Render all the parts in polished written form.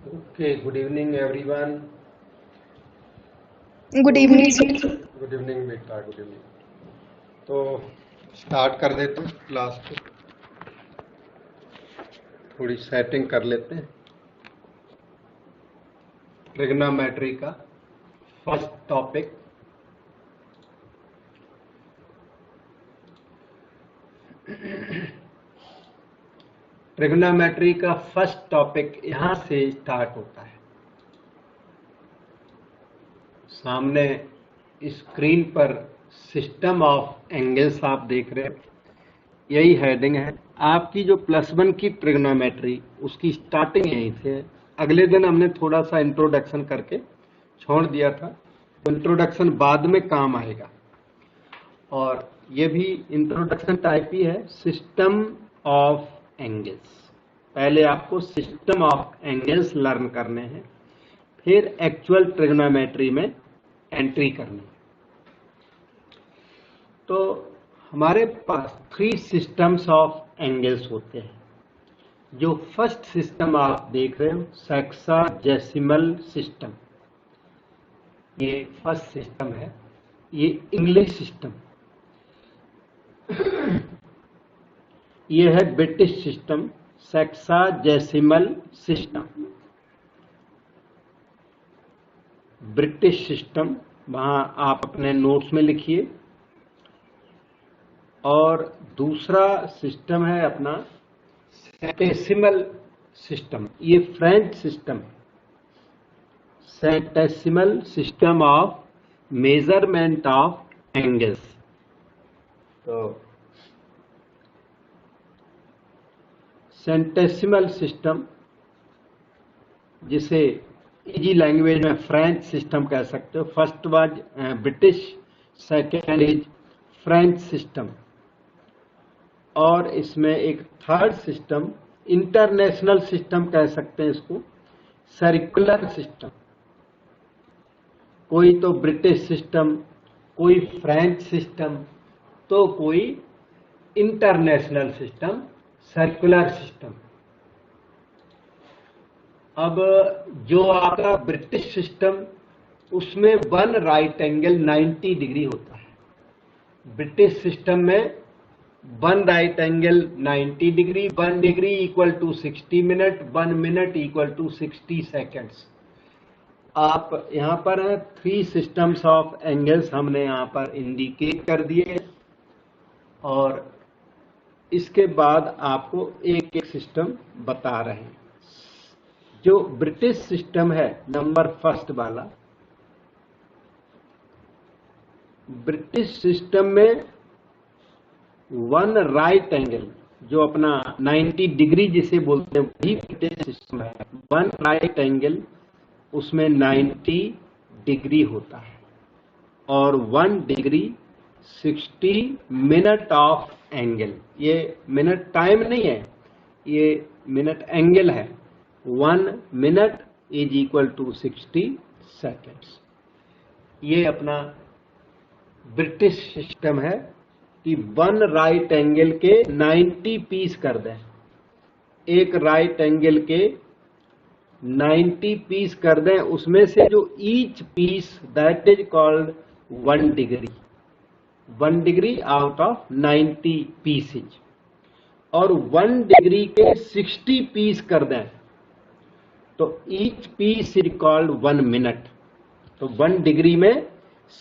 Okay, good evening everyone. Good evening sir. Good evening बेटा, good evening. तो start कर देते हैं क्लास को, थोड़ी सेटिंग कर लेते हैं। ट्रिग्नोमेट्री का फर्स्ट टॉपिक, ट्रिग्नोमेट्री का फर्स्ट टॉपिक यहां से स्टार्ट होता है। सामने स्क्रीन पर सिस्टम ऑफ एंगल्स आप देख रहे हैं, यही हेडिंग है। आपकी जो +1 की ट्रिग्नोमेट्री उसकी स्टार्टिंग यहीं से है। अगले दिन हमने थोड़ा सा इंट्रोडक्शन करके छोड़ दिया था, तो इंट्रोडक्शन बाद में काम आएगा। और ये भी इंट्रोडक्शन टाइप ही है, सिस्टम ऑफ एंगल्स। पहले आपको सिस्टम ऑफ एंगल्स लर्न करने हैं, फिर एक्चुअल ट्रिग्नोमेट्री में एंट्री करनी है। तो हमारे पास 3 सिस्टम्स ऑफ एंगल्स होते हैं। जो फर्स्ट सिस्टम आप देख रहे हो, सेक्साडेसिमल सिस्टम, ये फर्स्ट सिस्टम है। ये इंग्लिश सिस्टम, ये है British system, sexagesimal system. British system वहां आप अपने नोट्स में लिखिए। और दूसरा सिस्टम है अपना सेंटेसिमल सिस्टम, ये French system, centesimal system of measurement of angles. तो सेंटेसिमल सिस्टम, जिसे इजी लैंग्वेज में फ्रेंच सिस्टम कह सकते हो। First was British, second is French system. और इसमें एक थर्ड सिस्टम, इंटरनेशनल सिस्टम कह सकते हैं इसको, सर्कुलर सिस्टम। कोई तो ब्रिटिश सिस्टम, कोई फ्रेंच सिस्टम, तो कोई इंटरनेशनल सिस्टम, सर्कुलर सिस्टम। अब जो आपका ब्रिटिश सिस्टम, उसमें 1 राइट एंगल 90 डिग्री होता है। ब्रिटिश सिस्टम में 1 right angle 90 degree, 1 degree equal to 60 minute, 1 minute equal to 60 seconds. आप यहाँ पर 3 सिस्टम्स ऑफ एंगल्स हमने यहाँ पर इंडिकेट कर दिए। और इसके बाद आपको एक एक सिस्टम बता रहे हैं। जो ब्रिटिश सिस्टम है, नंबर फर्स्ट वाला, ब्रिटिश सिस्टम में 1 राइट एंगल, जो अपना 90 डिग्री जिसे बोलते हैं, वही ब्रिटिश सिस्टम है। 1 राइट एंगल, उसमें 90 डिग्री होता है। और 1 डिग्री 60 मिनट ऑफ एंगल। ये मिनट टाइम नहीं है, ये मिनट एंगल है। 1 minute is equal to 60 seconds. ये अपना ब्रिटिश सिस्टम है कि 1 राइट एंगल के 90 पीस कर दें। एक राइट एंगल के 90 पीस कर दें, उसमें से जो each piece, that is called 1 degree. 1 degree out of 90 pieces. और 1 डिग्री के 60 पीस कर दें, तो each piece is called 1 minute. तो 1 डिग्री में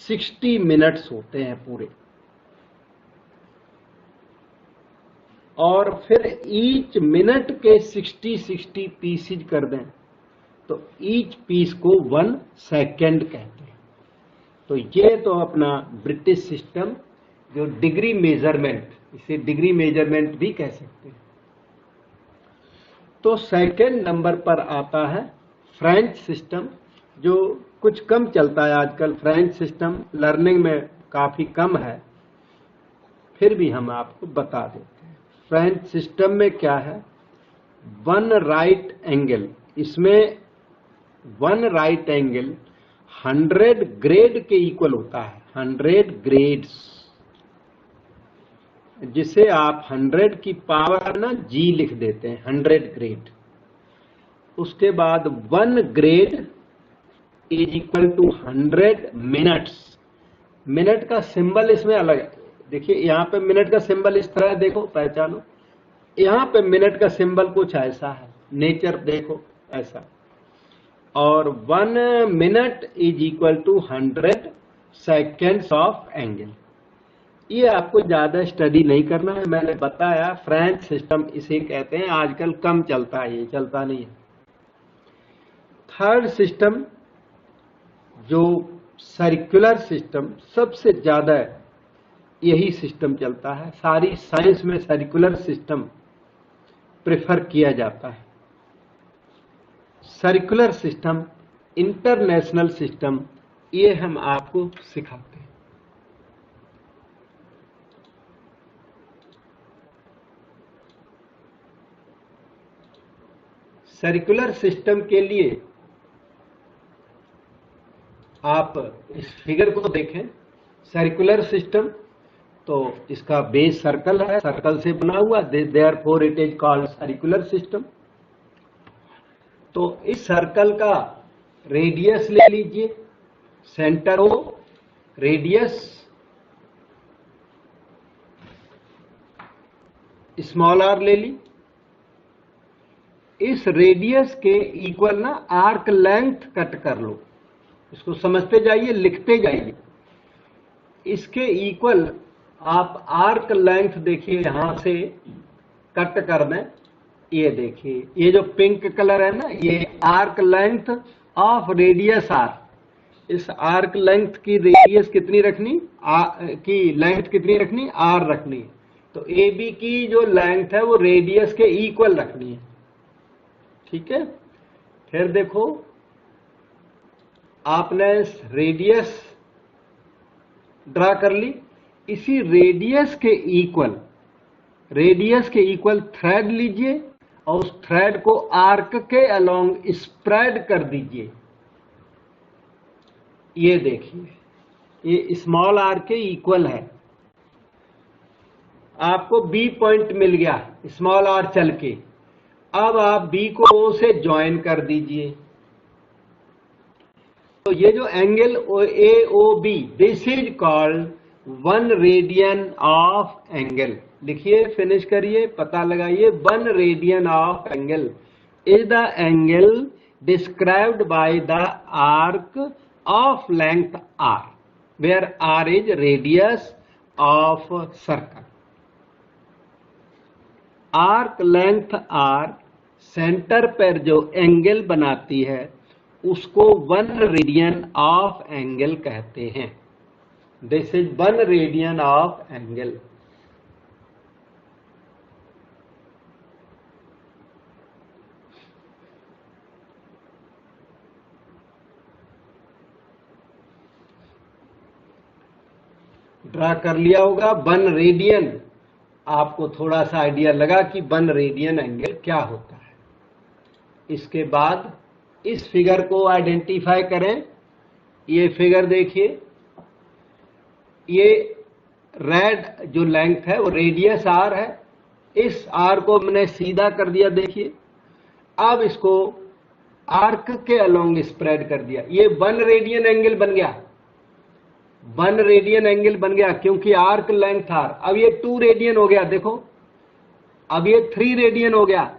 60 मिनट्स होते हैं पूरे। और फिर ईच मिनट के 60 पीसेज कर दें, तो ईच पीस को 1 सेकेंड कहते हैं। तो ये तो अपना ब्रिटिश सिस्टम, जो डिग्री मेजरमेंट, इसे डिग्री मेजरमेंट भी कह सकते हैं। तो सेकेंड नंबर पर आता है फ्रेंच सिस्टम, जो कुछ कम चलता है आजकल। फ्रेंच सिस्टम लर्निंग में काफी कम है, फिर भी हम आपको बता देते हैं। फ्रेंच सिस्टम में क्या है, 1 राइट एंगल, इसमें 1 राइट एंगल 100 ग्रेड के इक्वल होता है। 100 ग्रेड्स, जिसे आप 100 की पावर ना जी लिख देते हैं, 100 ग्रेड। उसके बाद 1 grade is equal to 100 minutes. Minute का सिंबल इसमें अलग है, देखिए यहाँ पे मिनट का सिंबल इस तरह है, देखो पहचानो, यहाँ पे मिनट का सिंबल कुछ ऐसा है, नेचर देखो ऐसा, और 1 minute is equal to 100 seconds of angle. ये आपको ज्यादा स्टडी नहीं करना है, मैंने बताया फ्रेंच सिस्टम इसे कहते हैं, आजकल कम चलता है, ये चलता नहीं है। थर्ड सिस्टम जो सर्कुलर सिस्टम, सबसे ज्यादा यही सिस्टम चलता है, सारी साइंस में सर्कुलर सिस्टम प्रेफर किया जाता है। सर्कुलर सिस्टम, इंटरनेशनल सिस्टम, ये हम आपको सिखाते हैं। सर्कुलर सिस्टम के लिए आप इस फिगर को देखें, सर्कुलर सिस्टम तो इसका बेस सर्कल है, सर्कल से बना हुआ, therefore it is called circular system. तो इस सर्कल का रेडियस ले लीजिए, सेंटर हो, रेडियस स्मॉल आर ले ली, इस रेडियस के इक्वल ना आर्क लेंथ कट कर लो, इसको समझते जाइए, लिखते जाइए, इसके इक्वल आप आर्क लेंथ देखिए यहां से कट कर दें, ये देखिए ये जो पिंक कलर है ना, ये arc length of radius R. इस आर्क लेंथ की रेडियस कितनी रखनी, की लेंथ कितनी रखनी, आर रखनी है। तो ए बी की जो लेंथ है वो रेडियस के इक्वल रखनी है, ठीक है। फिर देखो आपने रेडियस ड्रा कर ली, इसी रेडियस के इक्वल थ्रेड लीजिए और उस थ्रेड को आर्क के अलोंग स्प्रेड कर दीजिए। ये देखिए ये स्मॉल आर के इक्वल है, आपको बी पॉइंट मिल गया स्मॉल आर चल के। अब आप बी को ओ से ज्वाइन कर दीजिए, तो ये जो angle A O B, this is called 1 radian of angle. लिखिए, फिनिश करिए, पता लगाइए, 1 radian of angle is the angle described by the arc of length R, where R is radius of circle. Arc length R centre पर जो angle बनाती है उसको 1 radian of angle कहते हैं। This is 1 radian of angle. Draw कर लिया होगा 1 रेडियन, आपको थोड़ा सा आइडिया लगा कि 1 रेडियन एंगल क्या होता है। इसके बाद इस फिगर को आइडेंटिफाई करें। ये फिगर देखिए, ये रेड जो लेंथ है वो रेडियस आर है, इस आर को मैंने सीधा कर दिया, देखिए। अब इसको आर्क के अलोंग स्प्रेड कर दिया, ये 1 रेडियन एंगल बन गया। 1 रेडियन एंगल बन गया क्योंकि आर्क लेंथ आर। अब ये 2 रेडियन हो गया, देखो, अब ये 3 रेडियन हो गया,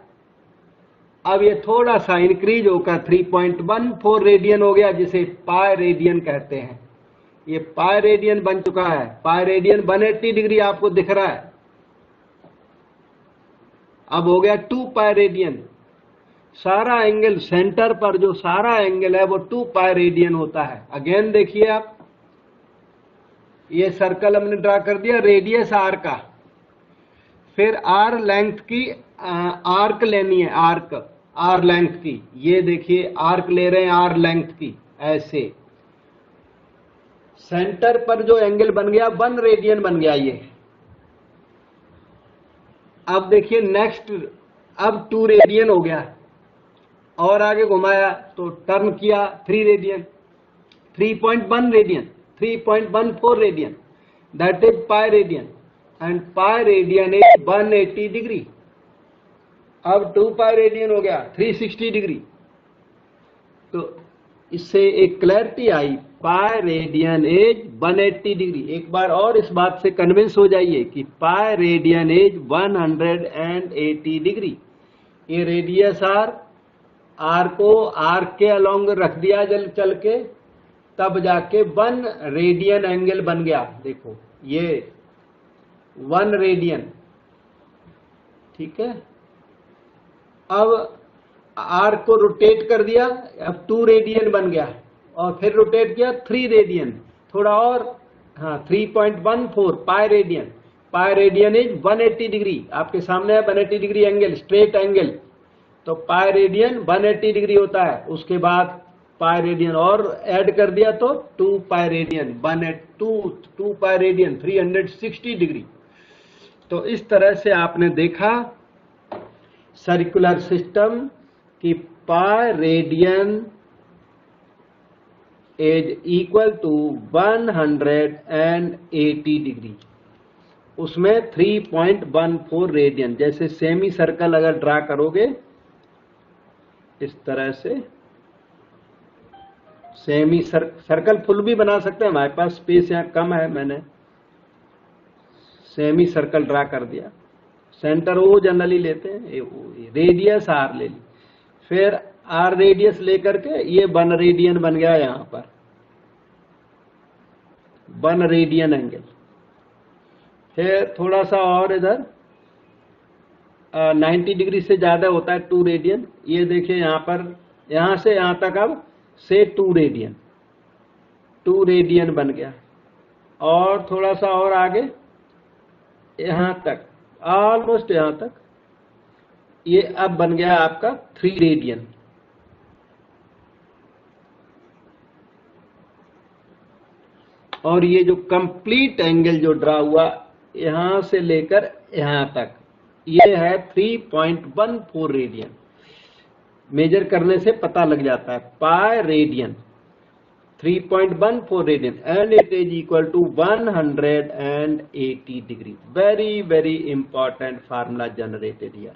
अब ये थोड़ा सा इंक्रीज होकर 3.14 रेडियन हो गया, जिसे पाई रेडियन कहते हैं। ये पाई रेडियन बन चुका है, पाई रेडियन 180 डिग्री आपको दिख रहा है। अब हो गया 2 पाई रेडियन। सारा एंगल सेंटर पर जो सारा एंगल है वो 2 पाई रेडियन होता है। अगेन देखिए आप, ये सर्कल हमने ड्रा कर दिया रेडियस आर का, फिर आर लेंथ की आर्क लेनी है, आर्क आर लेंथ की। ये देखिए आर्क ले रहे हैं आर लेंथ की, ऐसे सेंटर पर जो एंगल बन गया 1 रेडियन बन गया ये। अब देखिए नेक्स्ट, अब 2 रेडियन हो गया, और आगे घुमाया तो टर्न किया 3 radian, 3.1 radian, 3.14 radian, that is pi radian, and pi radian is 180 degree. अब 2 पाई रेडियन हो गया 360 डिग्री। तो इससे एक clarity I, pi radian is 180 degree. एक बार और इस बात से कन्विंस हो जाइए कि पाई रेडियन इज 180 डिग्री। ये रेडियस आर को आर्क के अलोंग रख दिया चल के, तब जाके 1 रेडियन एंगल बन गया। देखो ये 1 रेडियन, ठीक है। अब आर्क को रोटेट कर दिया, अब 2 रेडियन बन गया, और फिर रोटेट किया 3 रेडियन, थोड़ा और, हाँ 3.14 pi radian. Pi radian is 180 degree, आपके सामने है 180 डिग्री एंगल, स्ट्रेट एंगल, तो पाई रेडियन 180 डिग्री होता है। उसके बाद पाई रेडियन और ऐड कर दिया तो 2 pi radian, 2 pi radian 360 degree. तो इस तरह से आपने देखा सर्कुलर सिस्टम कि pi radian is equal to 180 degree, उसमें 3.14 रेडियन। जैसे सेमी सर्कल अगर ड्रा करोगे इस तरह से, सेमी सर्कल फुल भी बना सकते हैं, हमारे पास स्पेस यहाँ कम है, मैंने सेमी सर्कल ड्रा कर दिया। सेंटर ओ जनरली लेते हैं, रेडियस आर ले ली, फिर आर रेडियस लेकर के ये 1 रेडियन बन गया यहां पर, 1 रेडियन एंगल। फिर थोड़ा सा और इधर 90 डिग्री से ज्यादा होता है 2 रेडियन। ये देखिए यहां पर, यहां से यहां तक अब से 2 रेडियन, 2 रेडियन बन गया। और थोड़ा सा और आगे यहां तक, ऑलमोस्ट यहां तक, ये अब बन गया आपका 3 रेडियन। और ये जो कंप्लीट एंगल जो ड्रा हुआ यहां से लेकर यहां तक, ये है 3.14 रेडियन। मेजर करने से पता लग जाता है pi radian 3.14 radian, and it is equal to 180 degree. Very very important formula generated here,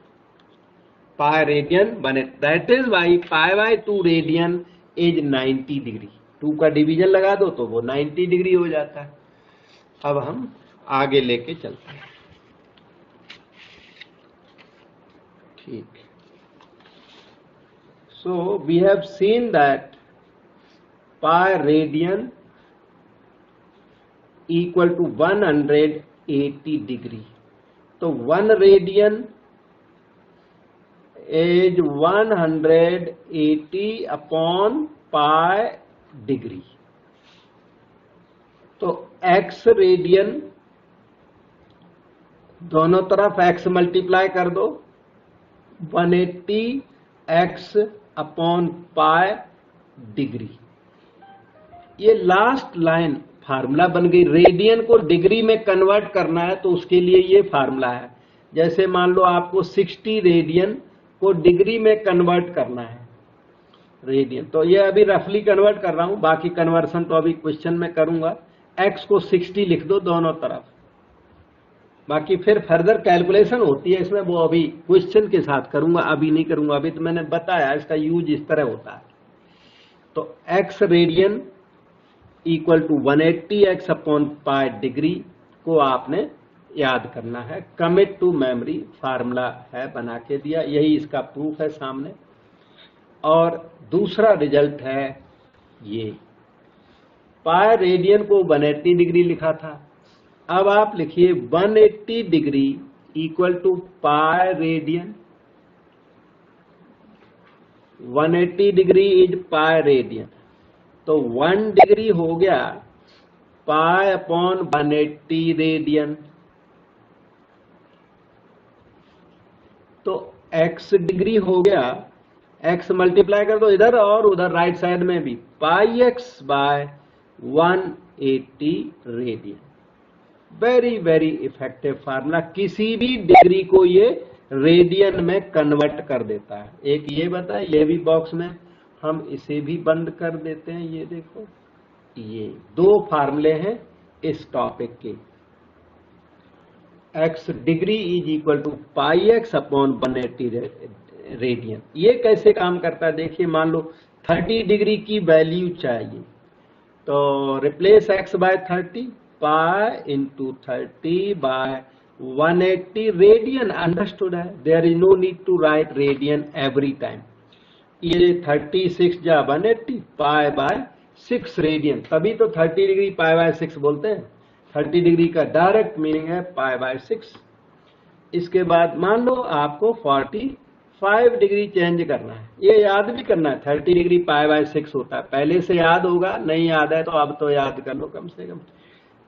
pi radian बने, that is why pi by 2 radian is 90 degree. 2 का डिवीजन लगा दो तो वो 90 डिग्री हो जाता है। अब हम आगे लेके चलते हैं, ठीक। So we have seen that pi radian equal to 180 degree. तो 1 radian is 180 upon pi degree. तो x रेडियन, दोनों तरफ x मल्टीप्लाई कर दो, 180 x अपॉन पाई डिग्री। ये लास्ट लाइन फार्मूला बन गई। रेडियन को डिग्री में कन्वर्ट करना है तो उसके लिए ये फार्मूला है। जैसे मान लो आपको 60 रेडियन को डिग्री में कन्वर्ट करना है, रेडियन, तो ये अभी रफली कन्वर्ट कर रहा हूं, बाकी कन्वर्सन तो अभी क्वेश्चन में करूंगा। x को 60 लिख दो दोनों तरफ, बाकी फिर फर्दर कैलकुलेशन होती है इसमें, वो अभी क्वेश्चन के साथ करूंगा, अभी नहीं करूंगा। अभी तो मैंने बताया इसका यूज इस तरह होता है। तो x radian equal to 180 x upon pi degree को आपने याद करना है। कमिट टू मेमोरी फार्मूला है, बना के दिया, यही इसका प्रूफ है सामने। और दूसरा रिजल्ट है ये, पाई रेडियन को 180 डिग्री लिखा था, अब आप लिखिए 180 degree equal to pi radian. 180 degree is pi radian, तो 1 डिग्री हो गया पाई अपॉन 180 रेडियन। तो x डिग्री हो गया, x मल्टीप्लाई कर दो इधर और उधर राइट साइड में भी, pi x by 180 radian. Very very effective formula, किसी भी डिग्री को ये रेडियन में कन्वर्ट कर देता है। एक ये बताए, ये भी बॉक्स में, हम इसे भी बंद कर देते हैं। ये देखो, ये 2 फार्मूले हैं इस टॉपिक के। x degree is equal to pi x upon 180 radian. ये कैसे काम करता है देखिए, मान लो 30 डिग्री की वैल्यू चाहिए, तो replace x by 30, pi into 30 by 180 radian. Understood है, there is no need to write radian every time. ये 36 जा 180 पाई बाय 6 रेडियन, तभी तो 30 डिग्री पाई बाय 6 बोलते हैं। 30 डिग्री का डायरेक्ट मीनिंग है पाई बाय 6। इसके बाद मान लो आपको 45 डिग्री चेंज करना है, ये याद भी करना है। 30 डिग्री पाई बाय 6 होता है, पहले से याद होगा, नहीं याद है तो अब तो याद कर लो कम से कम।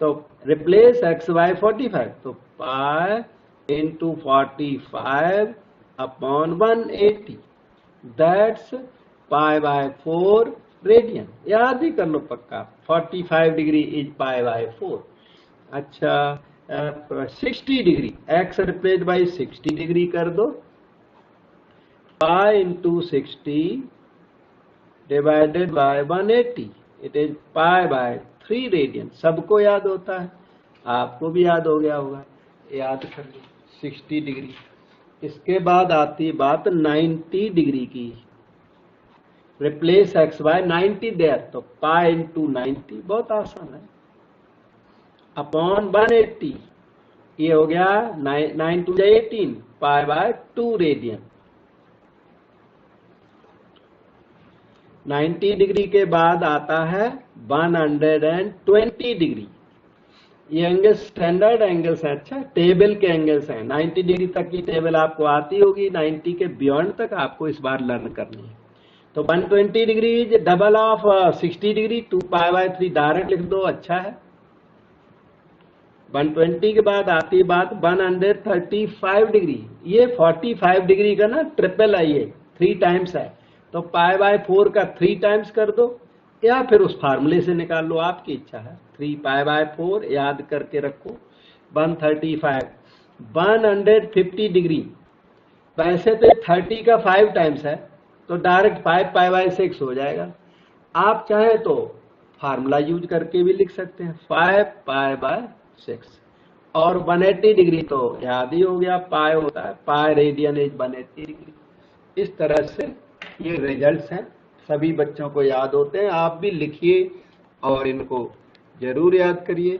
तो रिप्लेस x बाय 45, तो pi into 45 upon 180, that's pi by 4 radian. याद ही कर लो पक्का, 45 डिग्री इज पाई बाय 4। अच्छा 60 degree, x replace by 60 degree कर दो, pi into 60 divided by 180, it is pi by 3 radian. सबको याद होता है, आपको भी याद हो गया होगा, याद कर लो 60 डिग्री। इसके बाद आती बात 90 डिग्री की, रिप्लेस x बाय 90 देयर, तो पाई इंटू 90, बहुत आसान है, अपॉन 180, ये हो गया 9 to 18, pi by 2 radian. 90 degree के बाद आता है 120 डिग्री। ये एंगल स्टैंडर्ड एंगल्स हैं, अच्छा टेबल के एंगल्स हैं। 90 डिग्री तक की टेबल आपको आती होगी, 90 के बियॉन्ड तक आपको इस बार लर्न करनी है। तो 120 degree is double of 60 degree, 2 pi by 3 direct लिख दो, अच्छा है। 120 के बाद आती है बात 135 डिग्री, ये 45 डिग्री का ना ट्रिपल है, ये 3 टाइम्स है, तो पाई बाय 4 का 3 टाइम्स कर दो, या फिर उस फार्मूले से निकाल लो, आपकी इच्छा है। 3 पाई बाय 4 याद करके रखो। 135, 150 डिग्री, वैसे तो 30 का 5 टाइम्स है, तो डायरेक्ट 5 पाई बाय 6 हो जाएगा। आप चाहे तो फार्मूला यूज करके भी लिख सकते हैं, 5 पाई बाय 6। और 180 डिग्री तो याद ही हो गया, पाई होता है, पाई रेडियन इज 180 डिग्री। इस तरह से ये रिजल्ट्स हैं, सभी बच्चों को याद होते हैं। आप भी लिखिए और इनको जरूर याद करिए,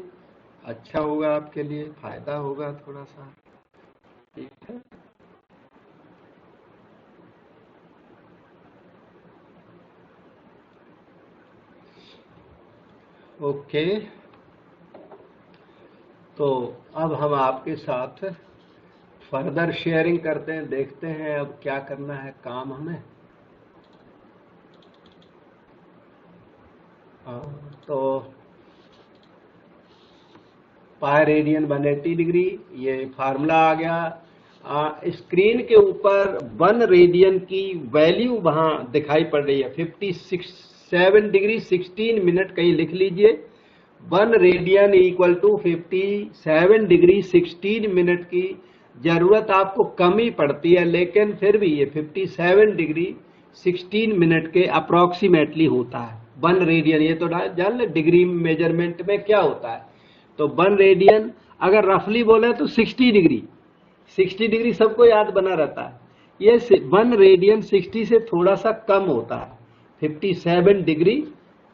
अच्छा होगा आपके लिए, फायदा होगा थोड़ा सा, ठीक है। ओके, तो अब हम आपके साथ फर्दर शेयरिंग करते हैं, देखते हैं अब क्या करना है काम हमें। तो पाई रेडियन 180 डिग्री, ये फार्मूला आ गया। स्क्रीन के ऊपर 1 रेडियन की वैल्यू वहां दिखाई पड़ रही है, 57 डिग्री 16 मिनट, कहीं लिख लीजिए। 1 radian equal to 57 degree 16 minute की जरूरत आपको कम ही पड़ती है, लेकिन फिर भी ये 57 डिग्री 16 मिनट के अप्रोक्सीमेटली होता है 1 रेडियन। ये तो जान ले डिग्री मेजरमेंट में क्या होता है। तो 1 रेडियन अगर रफली बोले तो 60 डिग्री, 60 डिग्री सबको याद बना रहता है, ये 1 रेडियन 60 से थोड़ा सा कम होता है, 57 degree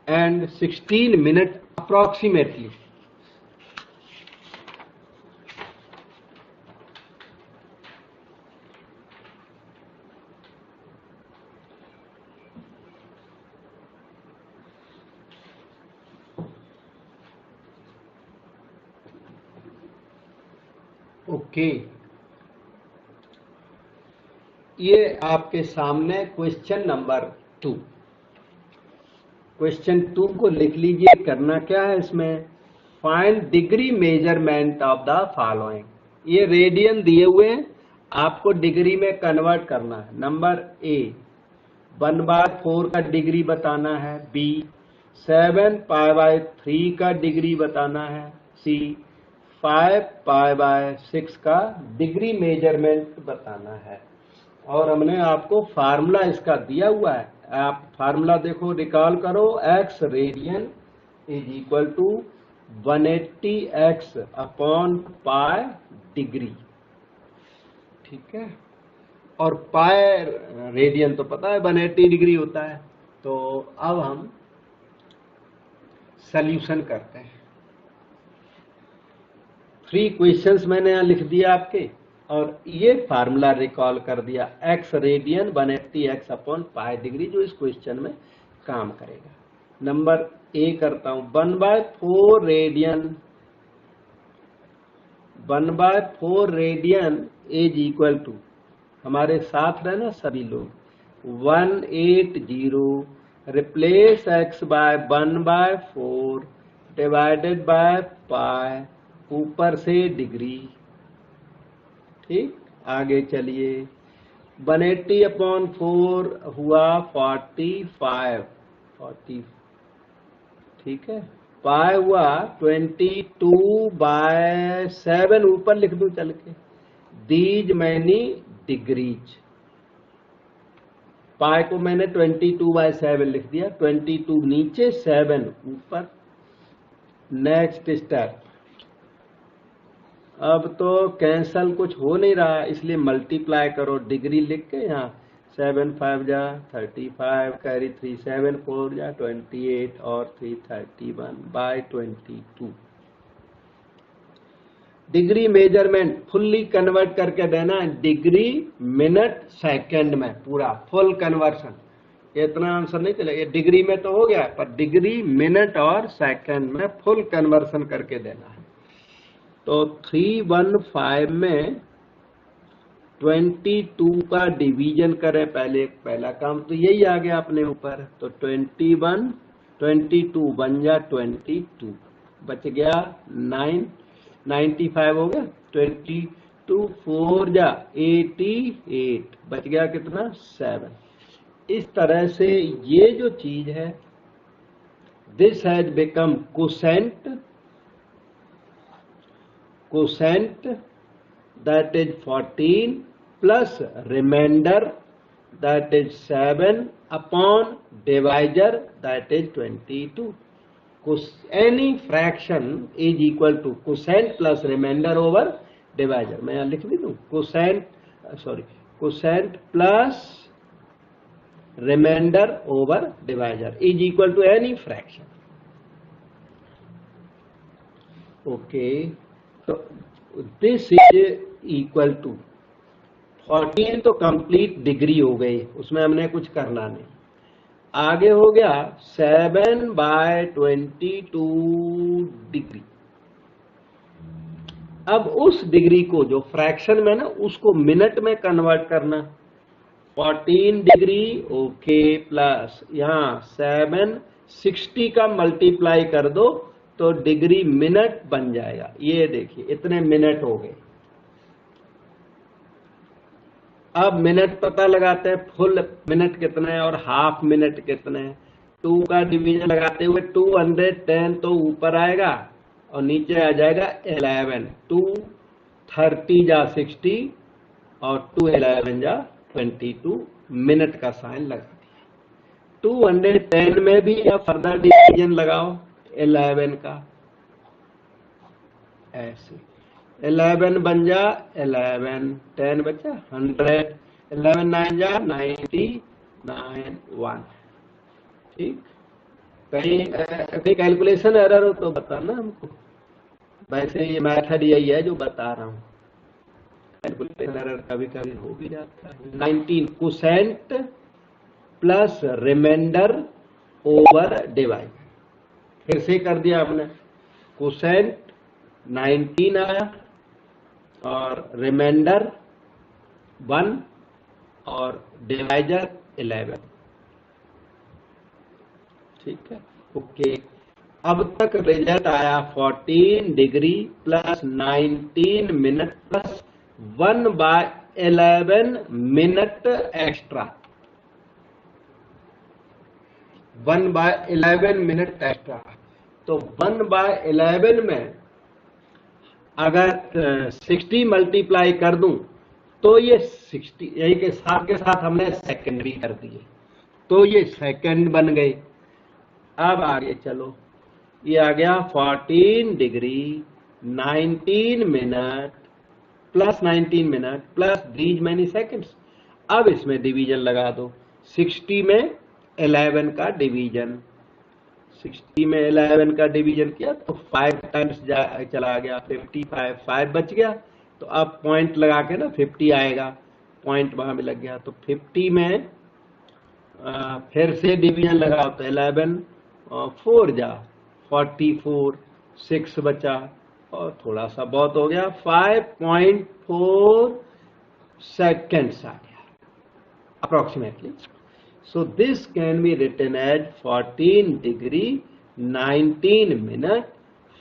and 16 minute approximately. Okay, ये आपके सामने क्वेश्चन नंबर 2। क्वेश्चन 2 को लिख लीजिए। करना क्या है इसमें, find degree measurement of the following. ये रेडियन दिए हुए हैं, आपको डिग्री में कन्वर्ट करना है। नंबर ए 1/4 का डिग्री बताना है, बी 7 पाई बाय 3 का डिग्री बताना है, सी 5 पाई बाय 6 का डिग्री मेजरमेंट बताना है। और हमने आपको फार्मूला इसका दिया हुआ है, आप फार्मूला देखो, रिकॉल करो। x radian is equal to 180x upon pi degree, ठीक है। और पाई रेडियन तो पता है 180 डिग्री होता है, तो अब हम सॉल्यूशन करते हैं। 3 क्वेश्चंस मैंने यहाँ लिख दिया आपके, और ये फार्मूला रिकॉल कर दिया, x radian 180 x upon pi degree, जो इस क्वेश्चन में काम करेगा। नंबर ए करता हूं, 1/4 radian 1/4 radian is equal to, हमारे साथ रहना सभी लोग, 180 replace x by 1/4 divided by pi, ऊपर से डिग्री। ठीक, आगे चलिए, 180 अपॉन 4 हुआ 45, ठीक है, पाई हुआ 22/7, ऊपर लिख दूं चल के, दीज मैनी डिग्रीज। पाई को मैंने 22/7 लिख दिया, 22 नीचे 7 ऊपर। नेक्स्ट स्टेप, अब तो कैंसल कुछ हो नहीं रहा, इसलिए मल्टीप्लाई करो, डिग्री लिख के यहाँ 7 5 जा 35, कैरी 3 7 4 जा 28 और 3 31/22। डिग्री मेजरमेंट फुल्ली कन्वर्ट करके देना, डिग्री मिनट सेकंड में, पूरा फुल कन्वर्सन। इतना आंसर नहीं चलेगा, ये डिग्री में तो हो गया, पर डिग्री मिनट और सेकंड में फुल कन्वर्सन करके देना है। तो 315 में 22 का डिवीजन करें पहले, पहला काम तो यही आ गया अपने ऊपर। तो 21 22 बन जा 22, बच गया 9 95 हो गया, 22 4 जा 88, बच गया कितना 7। इस तरह से ये जो चीज है, this has become quotient that is 14 plus remainder that is 7 upon divisor that is 22. Any fraction is equal to quotient plus remainder over divisor. मैं यहाँ लिख भी दूँ, quotient plus remainder over divisor is equal to any fraction. Okay, so this is equal to 14 तो complete degree हो गई, उसमें हमने कुछ करना नहीं। आगे हो गया 7/22 डिग्री। अब उस डिग्री को जो फ्रैक्शन में ना, उसको मिनट में कन्वर्ट करना। 14 डिग्री ओके, प्लस यहाँ 760 का मल्टीप्लाई कर दो तो डिग्री मिनट बन जाएगा। ये देखिए इतने मिनट हो गए। अब मिनट पता लगाते हैं, फुल मिनट कितने हैं और हाफ मिनट कितने हैं। 2 का डिवीजन लगाते हुए 210 तो ऊपर आएगा और नीचे आ जाएगा 11। 2 30 जा 60 और 2 11 जा 22, मिनट का साइन लगा दिया। 210 में भी अब फर्दर डिवीजन लगाओ 11 का, ऐसे 11 बन जा 11, 10 बचा 100, 11 9 जा 99 1। ठीक, कहीं कैलकुलेशन एरर हो तो बताना हमको, वैसे ये मेथड यही है जो बता रहा हूँ। कैलकुलेशन एरर कभी कभी हो भी जाता है। 19 quotient plus remainder over divide, फिर से कर दिया आपने। कोसेंट 19 आया और रिमाइंडर 1 और डिवाइजर 11। ठीक है, ओके। अब तक रिजल्ट आया 14 degree plus 19 minute plus 1/11 minute extra, 1/11 minute extra. तो 1/11 में अगर 60 मल्टीप्लाई कर दूं तो ये 60, यही के साथ हमने सेकंड भी कर दिए, तो ये सेकंड बन गए। अब आगे चलो, ये आ गया 14 degree 19 minute plus 19 minute plus these many seconds. अब इसमें डिवीजन लगा दो, 60 में 11 का डिवीजन, 60 में 11 का डिवीजन किया तो 5 टाइम्स चला गया, 55, 5 बच गया, तो अब पॉइंट लगा के ना 50 आएगा, पॉइंट वहां में लग गया, तो 50 में फिर से डिवीजन लगाओ तो 11 और 4 जा 44, 6 बचा और थोड़ा सा बहुत हो गया, 5.4 seconds आ गया approximately. So this can be written as 14 degree 19 minute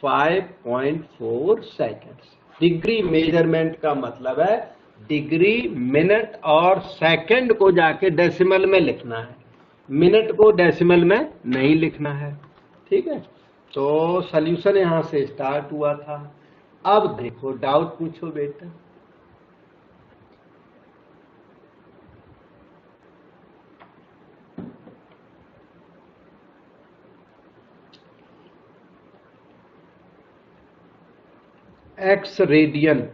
5.4 seconds. Degree measurement का मतलब है डिग्री मिनट और सेकंड को जाके डेसिमल में लिखना है, मिनट को डेसिमल में नहीं लिखना है। ठीक है, तो सॉल्यूशन यहां से स्टार्ट हुआ था। अब देखो डाउट पूछो बेटा। X radian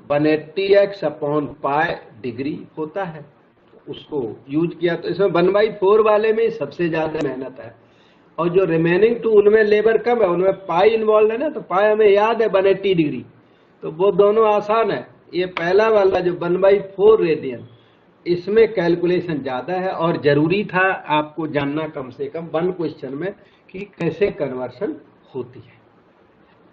180x upon pi degree होता है, उसको यूज किया तो इसमें 1/4 वाले में सबसे ज्यादा मेहनत है, और जो रिमेनिंग 2 उनमें लेबर कम है, उनमें पाई इन्वॉल्व है ना, तो पाई हमें याद है 180 डिग्री, तो वो दोनों आसान है। ये पहला वाला जो 1/4 रेडियन, इसमें कैलकुलेशन ज्यादा है और जरूरी था आपको जानना कम से कम 1 क्वेश्चन में कि कैसे कन्वर्शन होती है।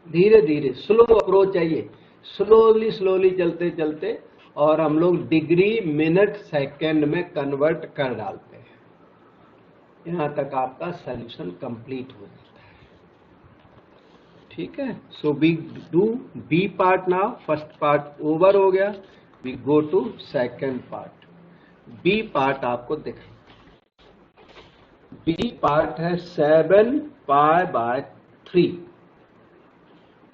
धीरे धीरे स्लो अप्रोच चाहिए, स्लोली चलते चलते और हम लोग डिग्री मिनट सेकंड में कन्वर्ट कर डालते हैं, यहां तक आपका सॉल्यूशन कंप्लीट हो जाता है। ठीक है, so we do B part now. First part over हो गया, we go to second part. B part आपको दिखाई, बी पार्ट है 7 π/3,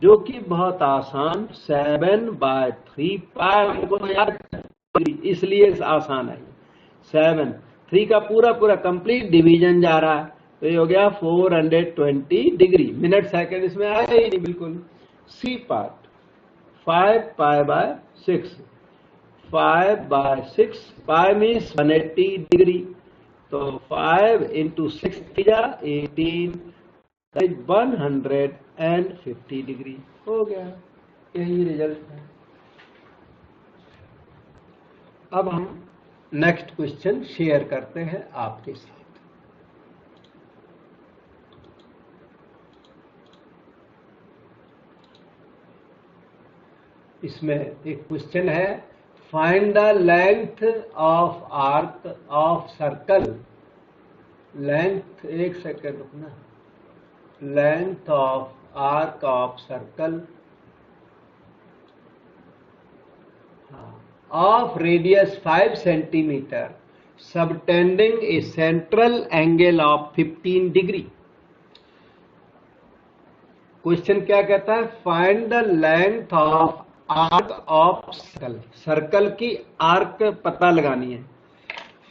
जो कि बहुत आसान 7/3 पाई हमको याद, इसलिए आसान है। 7 3 का पूरा कंप्लीट डिवीजन जा रहा है, तो ये हो गया 420 डिग्री, मिनट सेकंड इसमें आया ही नहीं बिल्कुल। C part 5 π/6, 5/6 pi means 180 degree, तो 5 × 6 18, 150 डिग्री हो गया, यही रिजल्ट है। अब हम नेक्स्ट क्वेश्चन शेयर करते हैं आपके साथ। इसमें एक क्वेश्चन है, find the length of arc of circle, length, एक सेकेंड रुकना, length of arc of circle of radius 5 centimeter subtending a central angle of 15 degree। Question क्या कहता है, find the length of arc of circle, circle की arc पता लगानी है।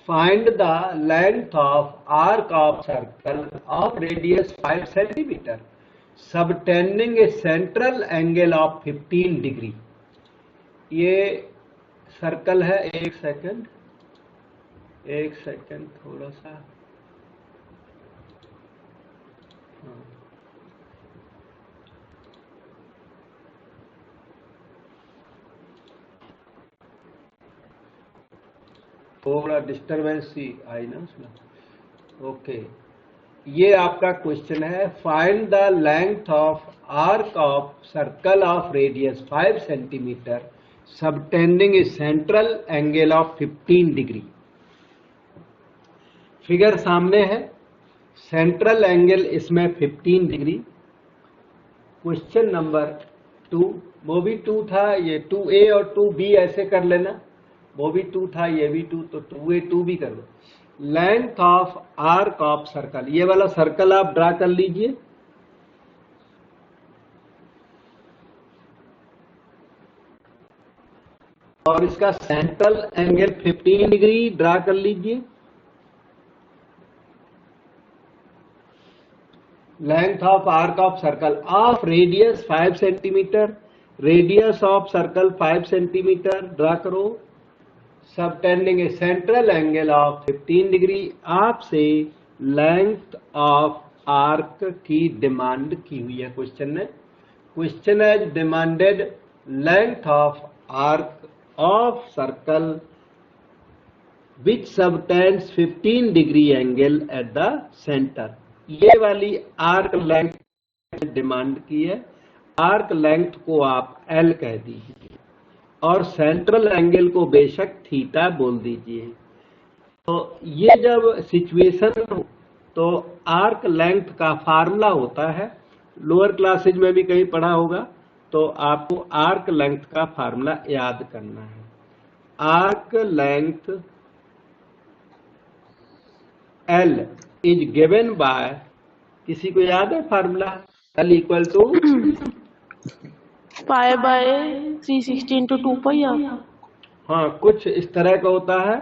Find the length of arc of circle of radius 5 centimeter subtending a central angle of 15 degree. ये circle है, एक सेकंड थोड़ा सा, थोड़ा डिस्टरबेंस ही आई ना उसमें। ओके, ये आपका क्वेश्चन है, find the length of arc of circle of radius 5 centimetre subtending a central angle of 15 degree. Figure सामने है, सेंट्रल एंगल इसमें 15 डिग्री। क्वेश्चन नंबर 2, वो भी 2 था, ये 2A और 2B ऐसे कर लेना, वो भी 2 था, ये भी 2, तो 2A 2 भी कर लो। Length of arc of circle, ये वाला सर्कल आप ड्रा कर लीजिए, और इसका सेंट्रल एंगल 15 डिग्री ड्रा कर लीजिए। Length of arc of circle of radius 5 centimetre, radius of circle 5 centimetre draw करो, subtending a central angle of 15 degree, आपसे लेंथ ऑफ आर्क की डिमांड की हुई है क्वेश्चन ने। Question has demanded length of arc of circle which subtends 15 degree angle at the centre. ये वाली arc length demand की है। आर्क लेंथ को आप एल कह दीजिए और सेंट्रल एंगल को बेशक थीटा बोल दीजिए। तो ये जब सिचुएशन हो तो आर्क लेंथ का फार्मूला होता है, लोअर क्लासेज में भी कहीं पढ़ा होगा, तो आपको आर्क लेंथ का फार्मूला याद करना है। Arc length L is given by, किसी को याद है formula? L equal to pi by 360 into 2 pi. हाँ, कुछ इस तरह का होता है।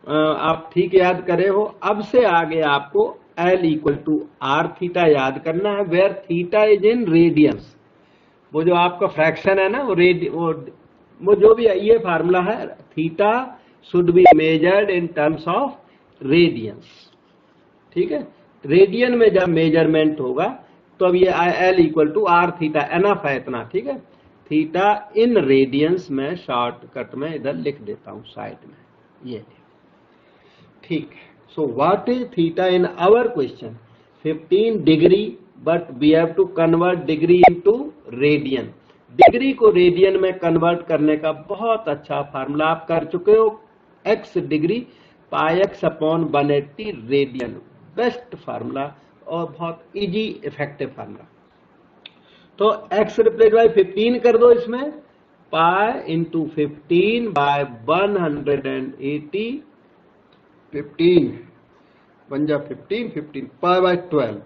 आप ठीक याद करे हो। अब से आगे आपको L equal to R theta याद करना है, where theta is in radians. वो जो आपका फ्रैक्शन है ना, वो जो भी है, ये फार्मूला है, theta should be measured in terms of radians. ठीक है, रेडियन में जब मेजरमेंट होगा तो अब ये L equal to R theta enough है इतना। ठीक है, थीटा इन रेडियंस में शॉर्टकट में इधर लिख देता हूं साइड में, ये ठीक है। So what is theta in our question? 15 degree, but we have to convert degree into radian. Degree को रेडियन में कन्वर्ट करने का बहुत अच्छा फार्मूला आप कर चुके हो, x degree pi x upon 180 radian. Best formula और बहुत इजी इफेक्टिव फार्मूला। तो x रिप्लेस बाय 15 कर दो इसमें, पाई इंटू 15 बाय 180, 15 बन जा 15 पाई बाय 12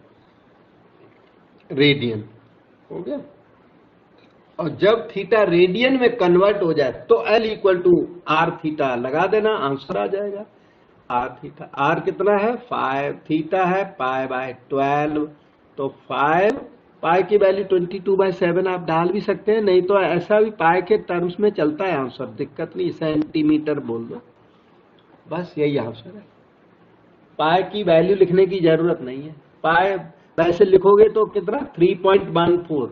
रेडियन हो गया। और जब थीटा रेडियन में कन्वर्ट हो जाए तो L equal to R theta लगा देना, आंसर आ जाएगा। आर थीटा, आर कितना है 5, थीटा है पाई बाय 12, तो 5 पाई की वैल्यू 22/7 आप डाल भी सकते हैं, नहीं तो ऐसा भी पाई के टर्म्स में चलता है आंसर, दिक्कत नहीं, सेंटीमीटर बोल दो, बस यही आंसर है। पाई की वैल्यू लिखने की जरूरत नहीं है। पाई वैसे लिखोगे तो कितना 3.14,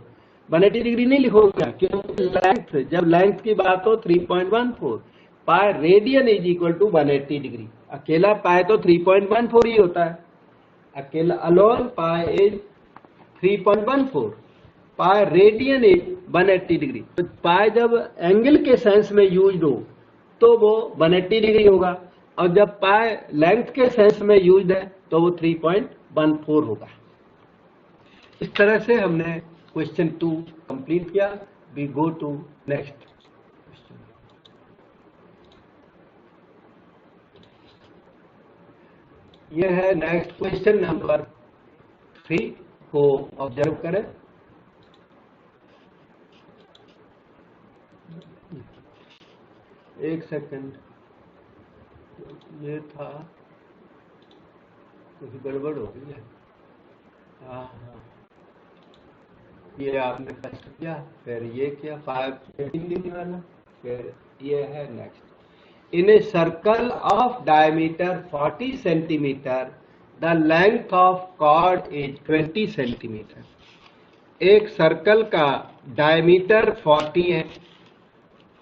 180 डिग्री नहीं लिखोगे क्योंकि लेंथ, जब लेंथ की बात हो 3.14, pi radian is equal to 180 degree. अकेला पाई तो 3.14 ही होता है, अकेला alone pi is 3.14, pi radian is 180 degree. तो पाई जब एंगल के सेंस में यूज हो तो वो 180 डिग्री होगा, और जब पाई लेंथ के सेंस में यूज है तो वो 3.14 होगा। इस तरह से हमने क्वेश्चन 2 कंप्लीट किया। We go to next question. यह है नेक्स्ट क्वेश्चन नंबर 3 को ऑब्जर्व करें। एक सेकंड, ये था कुछ गड़बड़ हो गई है। हाँ, ये आपने कष्ट किया, फिर ये किया 5 डिग्री वाला, फिर ये है next. In a circle of diameter 40 centimetre, the length of chord is 20 centimetre. एक सर्कल का डायमीटर 40 है,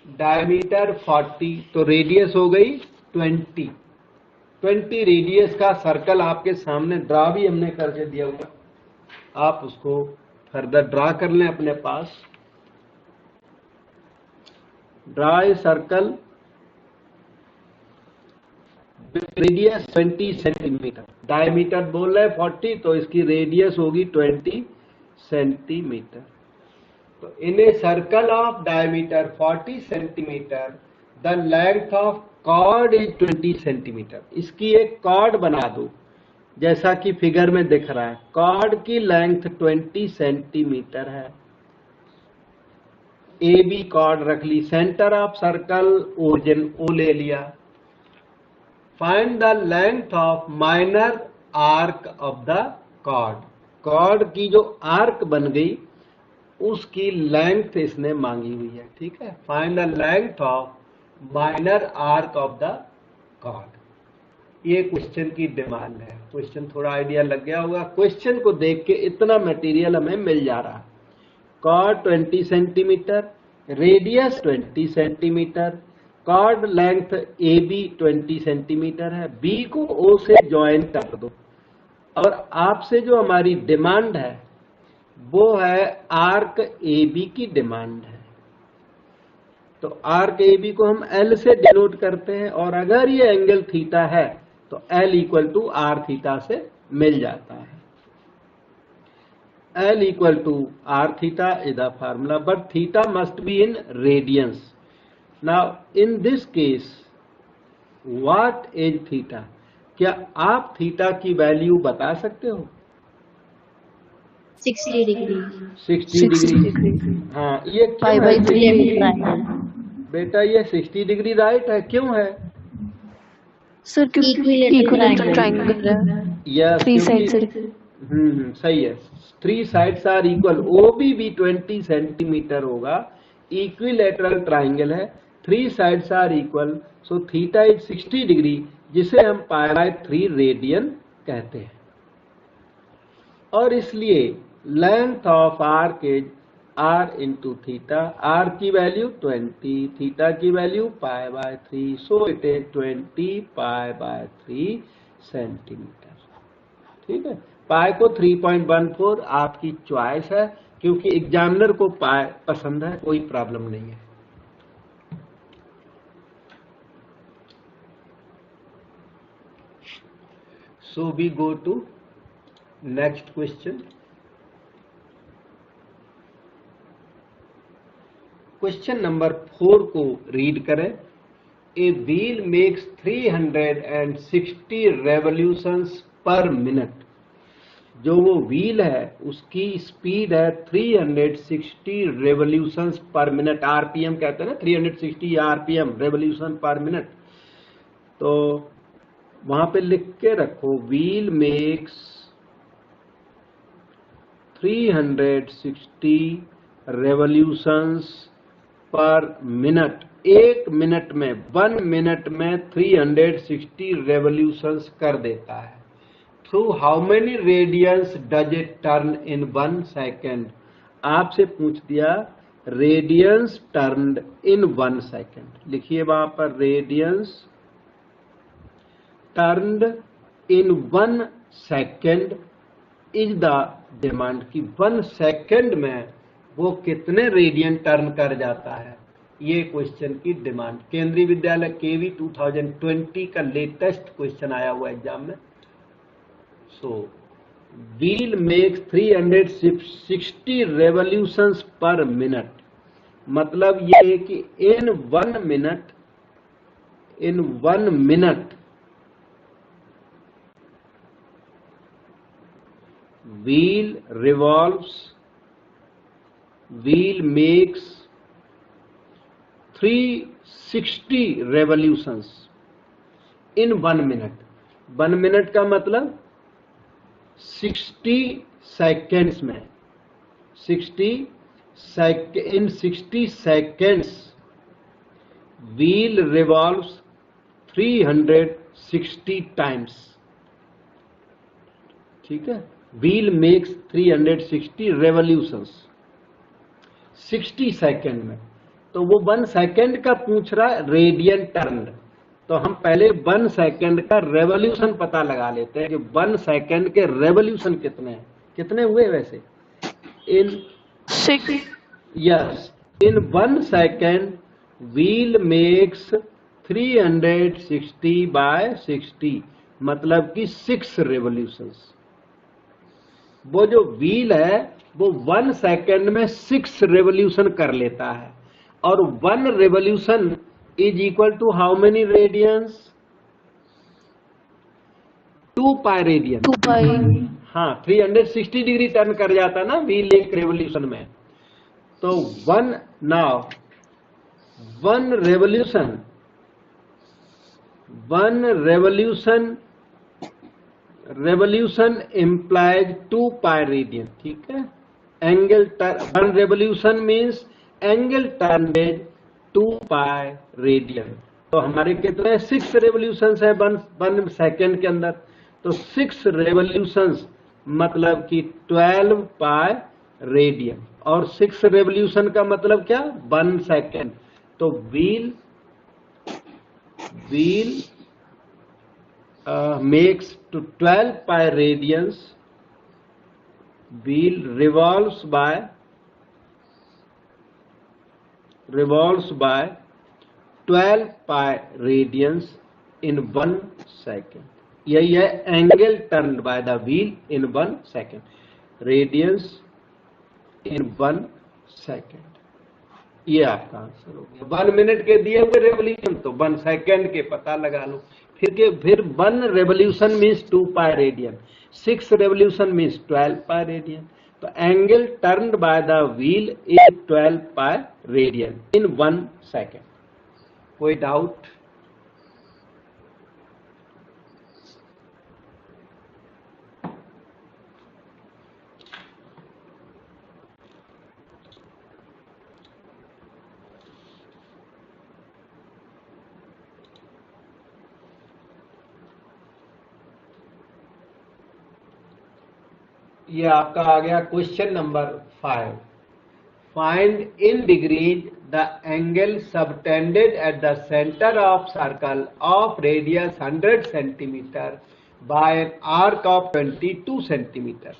डायमीटर 40 तो रेडियस हो गई 20 रेडियस का सर्कल आपके सामने ड्रा भी हमने करके दिया हुआ, आप उसको फर्दर ड्रा कर लें अपने पास। Draw a circle radius 20 centimetre, diameter बोल रहे 40 तो इसकी रेडियस होगी 20 सेंटीमीटर। तो in a circle of diameter 40 centimetre, the length of chord is 20 centimetre. इसकी एक कॉर्ड बना दो जैसा कि फिगर में दिख रहा है, कॉर्ड की लेंथ 20 सेंटीमीटर है। ए बी कॉर्ड रख ली, centre of circle origin O ले लिया। Find the length of minor arc of the chord, chord की जो आर्क बन गई उसकी लेंथ इसने मांगी हुई है। ठीक है, find the length of minor arc of the chord. ये क्वेश्चन की डिमांड है। क्वेश्चन थोड़ा आइडिया लग गया होगा। क्वेश्चन को देख के इतना मटेरियल हमें मिल जा रहा है। Chord 20 centimetre, radius 20 centimetre, chord length A B 20 centimetre है। बी को ओ से ज्वाइन कर दो और आपसे जो हमारी डिमांड है वो है आर्क ए बी की डिमांड है। तो आर्क ए बी को हम एल से डिनोट करते हैं और अगर ये एंगल थीटा है तो L equal to R theta से मिल जाता है। L equal to r theta is the formula, but theta must be in radians. Now in this case what is theta? क्या आप थीटा की वैल्यू बता सकते हो? 60 डिग्री। 60 डिग्री। हाँ, ये क्यों है? बेटा ये 60 डिग्री राइट है, क्यों है? सर क्योंकि इक्विलेटरल ट्रायंगल है। यस, थ्री साइड से। सही है। 3 साइड्स आर इक्वल। OB भी 20 सेंटीमीटर होगा। इक्विलेटरल ट्राइंगल है, 3 sides are equal, so theta is 60 degree, जिसे हम π/3 रेडियन कहते हैं। और इसलिए length of arc is r into theta. R की वैल्यू 20, थीटा की value π/3, so it is 20 π/3 centimetre. ठीक है। पाई को 3.14 आपकी चॉइस है, क्योंकि एग्जामिनर को पाई पसंद है, कोई प्रॉब्लम नहीं है। So we go to next question. Question number 4 को रीड करें। A wheel makes 360 revolutions per minute. जो वो व्हील है उसकी स्पीड है 360 रेवोल्यूशंस पर मिनट। आरपीएम कहते हैं ना, 360 आरपीएम, रेवोल्यूशन पर मिनट। तो वहां पे लिख के रखो, wheel makes 360 revolutions per minute. 1 minute में, 1 मिनट में 360 रेवोल्यूशंस कर देता है। Through how many radians does it turn in 1 second? आपसे पूछ दिया रेडियंस टर्न्ड इन 1 सेकेंड। लिखिए वहां पर radians turned in 1 second is the demand की 1 सेकेंड में वो कितने रेडियन टर्न कर जाता है, ये क्वेश्चन की डिमांड। केंद्रीय विद्यालय केवी 2020 का लेटेस्ट क्वेश्चन आया हुआ एग्जाम में। So, wheel makes 360 revolutions per minute। मतलब ये है कि in 1 minute wheel makes 360 revolutions in 1 minute। 1 minute का मतलब 60 सेकेंड्स में, 60 seconds wheel revolves 360 times। ठीक है। wheel makes 360 revolutions 60 सेकेंड में। तो वो 1 सेकेंड का पूछ रहा है रेडियन टर्न। तो हम पहले 1 सेकेंड का रेवोल्यूशन पता लगा लेते हैं कि 1 सेकेंड के रेवोल्यूशन कितने हैं। कितने हुए वैसे? इन 6। यस, इन 1 सेकेंड व्हील मेक्स 360/60, मतलब कि 6 रेवोल्यूशंस। वो जो व्हील है वो 1 सेकेंड में 6 रेवोल्यूशन कर लेता है। और 1 revolution is equal to how many radians? 2 pi radian. 2 pi. हाँ, 360 डिग्री टर्न कर जाता ना व्हील एक रेवोल्यूशन में। तो 1 रेवोल्यूशन implies 2 पाई रेडियन। ठीक है। Angle 1 revolution means angle turn is 2 pi radian. तो हमारे कितने 6 रेवोल्यूशंस है 1 सेकेंड के अंदर। तो 6 रेवोल्यूशंस मतलब कि 12 पाई रेडियन, और 6 रेवोल्यूशन का मतलब क्या 1 सेकेंड। तो wheel makes to 12 pi radians, wheel revolves by 12 pi radians in 1 second। यही है angle turn by the wheel in 1 second, radians in 1 second. ये आपका आंसर हो गया। 1 मिनट के दिए हुए रेवोल्यूशन, तो 1 सेकेंड के पता लगा लो। फिर 1 revolution means 2 pi radian, 6 revolution means 12 pi radian. तो angle turned by the wheel is 12 pi radian in 1 second. कोई डाउट? ये आपका आ गया question number 5। Find in degrees the angle subtended at the centre of circle of radius 100 centimetre by an arc of 22 centimetre.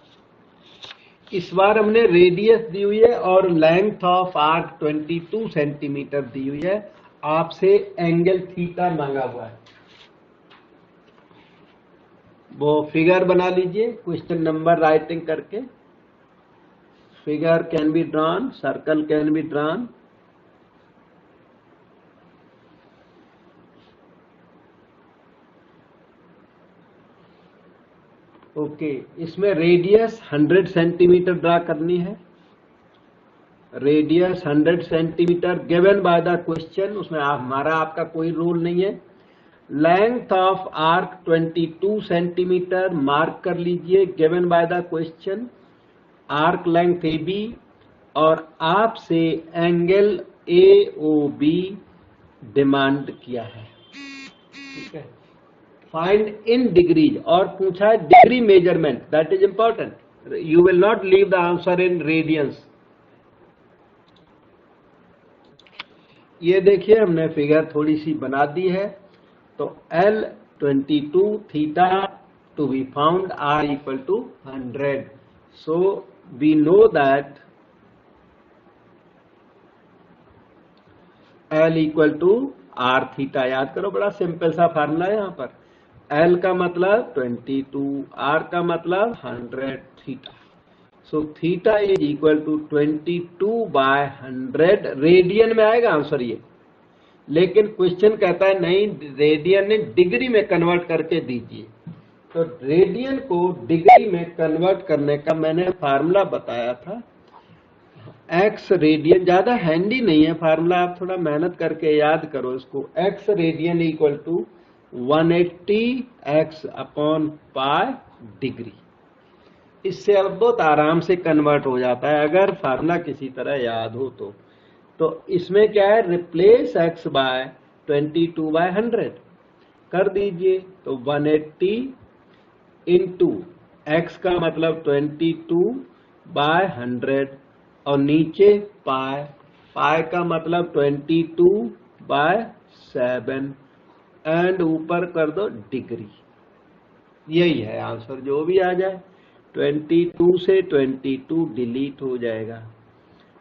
इस बार हमने radius दी हुई है और लेंथ ऑफ आर्क 22 सेंटीमीटर दी हुई है। आपसे एंगल थीटा मांगा हुआ है। वो फिगर बना लीजिए क्वेश्चन नंबर राइटिंग करके। Figure can be drawn, circle can be drawn. Okay, इसमें रेडियस 100 सेंटीमीटर ड्रा करनी है। Radius 100 centimetre given by the question, उसमें हमारा आपका कोई रोल नहीं है। Length of arc 22 centimetre mark कर लीजिए, given by the question. Arc length A B, और आपसे एंगल AOB डिमांड किया है। ठीक है, फाइंड इन डिग्रीज, और पूछा है degree measurement, that is important. You will not leave the answer in radiance. ये देखिए हमने फिगर थोड़ी सी बना दी है। तो L22 theta to be found R equal to 100। So we know that L equal to R theta. याद करो, बड़ा सिंपल सा फार्मूला है यहाँ पर। L का मतलब 22, R का मतलब 100 theta. So theta is equal to 22 by 100। Radian में आएगा आंसर ये, लेकिन क्वेश्चन कहता है नहीं, रेडियन ने डिग्री में कन्वर्ट करके दीजिए। तो रेडियन को डिग्री में कन्वर्ट करने का मैंने फार्मूला बताया था। एक्स रेडियन, ज्यादा हैंडी नहीं है फार्मूला, आप थोड़ा मेहनत करके याद करो इसको। X radian equal to 180 x upon pi degree. इससे अब बहुत आराम से कन्वर्ट हो जाता है अगर फार्मूला किसी तरह याद हो तो। तो इसमें क्या है, रिप्लेस x बाय 22 बाय 100 कर दीजिए। तो 180 इंटू एक्स का मतलब 22 बाय 100, और नीचे पाई, पाई का मतलब 22 बाय 7, एंड ऊपर कर दो डिग्री। यही है आंसर, जो भी आ जाए। 22 से 22 डिलीट हो जाएगा।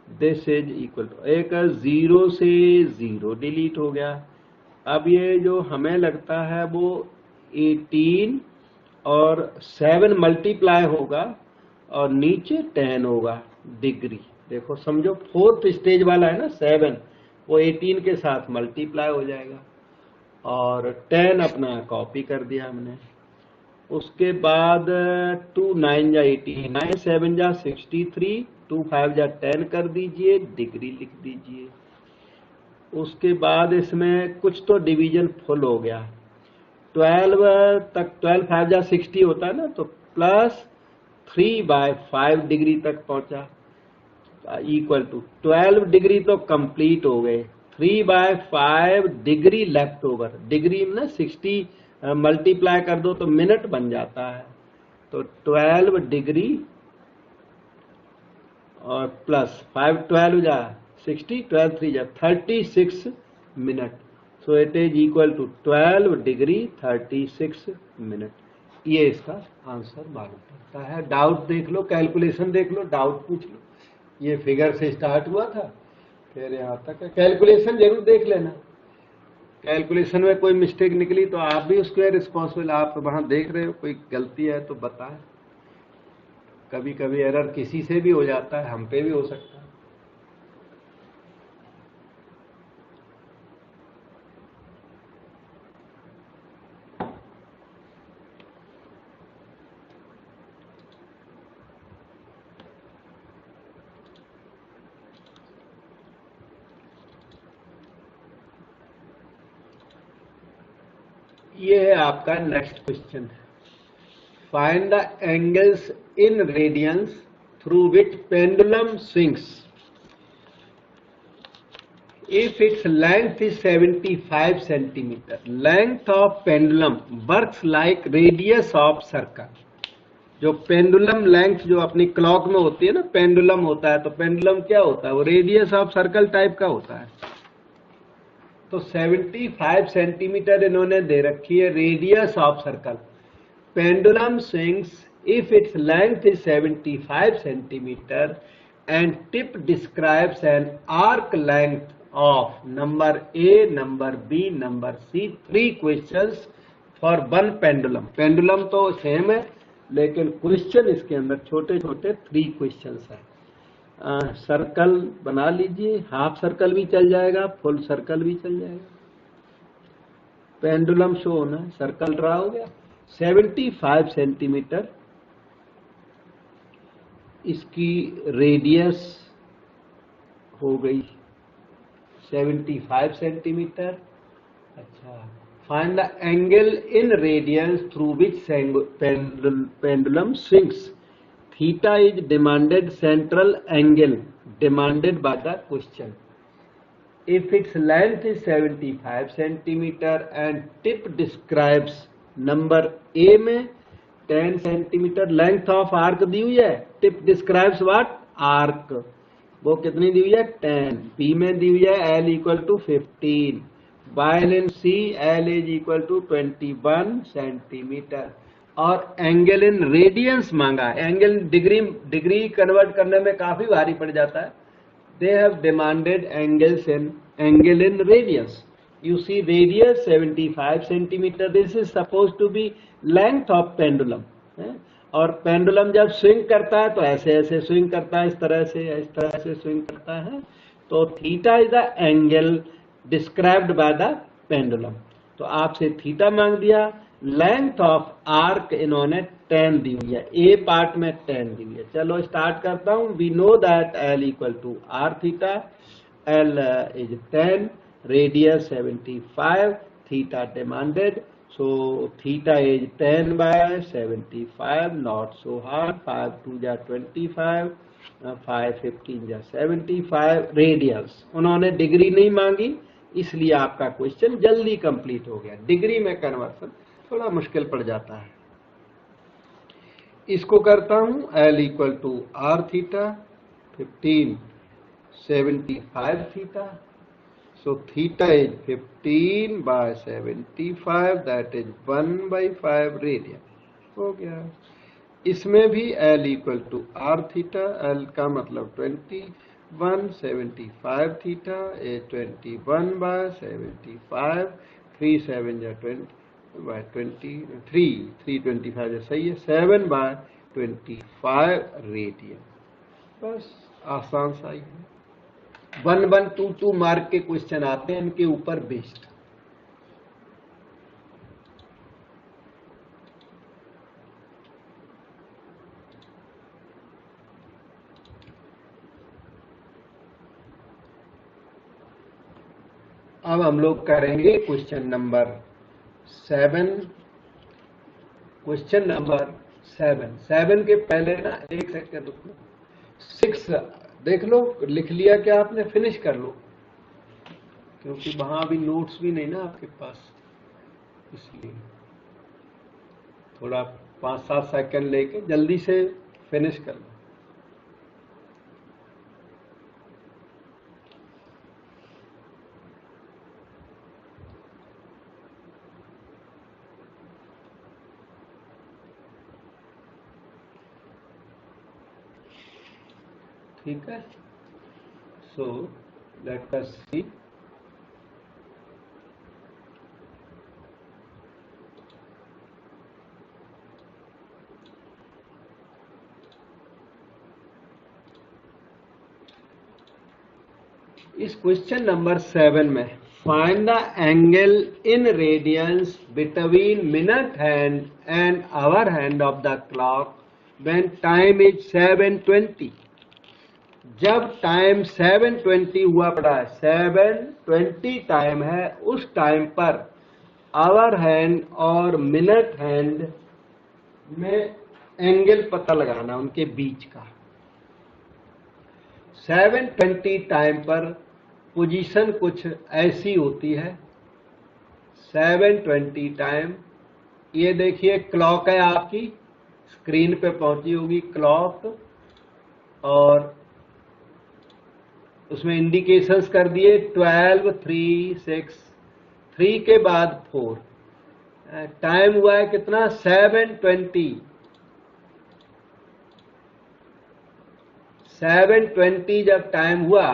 दिस इज इक्वल टू, एक 0 से 0 डिलीट हो गया। अब ये जो हमें लगता है वो 18 और 7 मल्टीप्लाई होगा, और नीचे 10 होगा डिग्री। देखो समझो, 4th स्टेज वाला है ना 7, वो 18 के साथ मल्टीप्लाई हो जाएगा, और 10 अपना कॉपी कर दिया हमने। उसके बाद 2 9 जा 18, 9 7 जा 63, 2 5 जा 10 कर दीजिए, डिग्री लिख दीजिए। उसके बाद इसमें कुछ तो डिवीजन फुल हो गया। 12 तक 12 5 जा 60 होता है ना, तो प्लस 3 बाय 5 डिग्री तक पहुंचा, इक्वल टू 12 डिग्री तो कंप्लीट हो गए। 3/5 डिग्री लेफ्ट ओवर, डिग्री में 60 मल्टीप्लाई कर दो तो मिनट बन जाता है, तो 12 डिग्री और प्लस 5 12 जा 60, 12 3 जा 36 minute, so it is equal to 12 degree 36 minute. ये इसका आंसर मालूम पड़ता है। डाउट देख लो, कैलकुलेशन देख लो, डाउट पूछ लो। ये फिगर से स्टार्ट हुआ था, फिर यहाँ तक है। कैलकुलेशन जरूर देख लेना, कैलकुलेशन में कोई मिस्टेक निकली तो आप भी उसके रिस्पॉन्सिबल, आप वहां देख रहे हो कोई गलती है तो बताएं। कभी कभी एरर किसी से भी हो जाता है, हम पे भी हो सकता है। ये है आपका next question. Find the angles in radiance through which pendulum swings if its length is 75 centimeter. Length of pendulum works like radius of circle. जो पेंडुलम लेंथ जो अपनी क्लॉक में होती है ना, पेंडुलम होता है, तो पेंडुलम क्या होता है, वो रेडियस ऑफ सर्कल टाइप का होता है। तो 75 सेंटीमीटर इन्होंने दे रखी है radius of circle. Pendulum swings if its length is 75 centimetre and tip describes N arc length of number A, number B, number C, 3 questions for one pendulum. Pendulum तो same है, लेकिन क्वेश्चन इसके अंदर छोटे छोटे 3 क्वेश्चंस हैं। Circle बना लीजिए, हाफ सर्कल भी चल जाएगा, फुल सर्कल भी चल जाएगा। पेंडुलम शो होना है, सर्कल ड्रा हो गया। 75 सेंटीमीटर इसकी रेडियस हो गई 75 सेंटीमीटर। अच्छा, find the angle in radiance through which pendulum swings. Theta is demanded central angle demanded by the question. If its length is 75 centimetre and tip describes number A में 10 centimetre length of arc दी हुई है, tip describes what, arc, वो कितनी दी हुई है 10। B में दी हुई है L equal to 15, while in C L is equal to 21 centimetre. और एंगल इन रेडियंस मांगा है, एंगल डिग्री कन्वर्ट करने में काफी भारी पड़ जाता है। They have demanded angle in radians. You see radius 75 centimetre, this is suppose to be length of pendulum. और पेंडुलम जब स्विंग करता है तो ऐसे ऐसे स्विंग करता है, इस तरह से स्विंग करता है। तो theta is the angle described by the pendulum. तो आपसे थीटा मांग दिया, लेंथ ऑफ आर्क इन्होंने 10 दी हुई है, ए पार्ट में 10 दी हुई है। चलो स्टार्ट करता हूं। We know that L equal to R theta, L is 10, radius 75, theta demanded, so theta is 10 by 75, not so hard, 5 2 जा 25, 5 15 जा 75 रेडियस। उन्होंने डिग्री नहीं मांगी, इसलिए आपका क्वेश्चन जल्दी कंप्लीट हो गया। डिग्री में कन्वर्सन थोड़ा मुश्किल पड़ जाता है। इसको करता हूं, L equal to R theta 15 75 theta, so theta is 15 by 75, that is 1 by 5 radian. हो गया। इसमें भी L equal to R theta, L का मतलब 21, 75 थीटा is 21 by 75, 3 7 जा 20 by 23, 325 जा सही है, 7 by 25 रेडियन। बस आसान सा ही है। 1 1 2 2 मार्क के क्वेश्चन आते हैं इनके ऊपर बेस्ड। अब हम लोग करेंगे क्वेश्चन नंबर 7। क्वेश्चन नंबर 7 के पहले ना एक सेकंड रुको, 6 देख लो, लिख लिया क्या आपने, फिनिश कर लो। क्योंकि वहां अभी नोट्स भी नहीं ना आपके पास, इसलिए थोड़ा 5-7 सेकंड लेके जल्दी से फिनिश कर लो। ठीक है, सो लेट अस सी। इस क्वेश्चन नंबर 7 में find the angle in radians between minute hand and hour hand of the clock when time is 7:20। जब टाइम 7:20 हुआ पड़ा है, 7:20 टाइम है, उस टाइम पर आवर हैंड और मिनट हैंड में एंगल पता लगाना उनके बीच का। 7:20 टाइम पर पोजीशन कुछ ऐसी होती है। 7:20 टाइम, ये देखिए क्लॉक है आपकी, स्क्रीन पे पहुंची होगी क्लॉक, और उसमें इंडिकेशंस कर दिए 12, 3, 6, 3 के बाद 4। टाइम हुआ है कितना, 7:20। 7:20 जब टाइम हुआ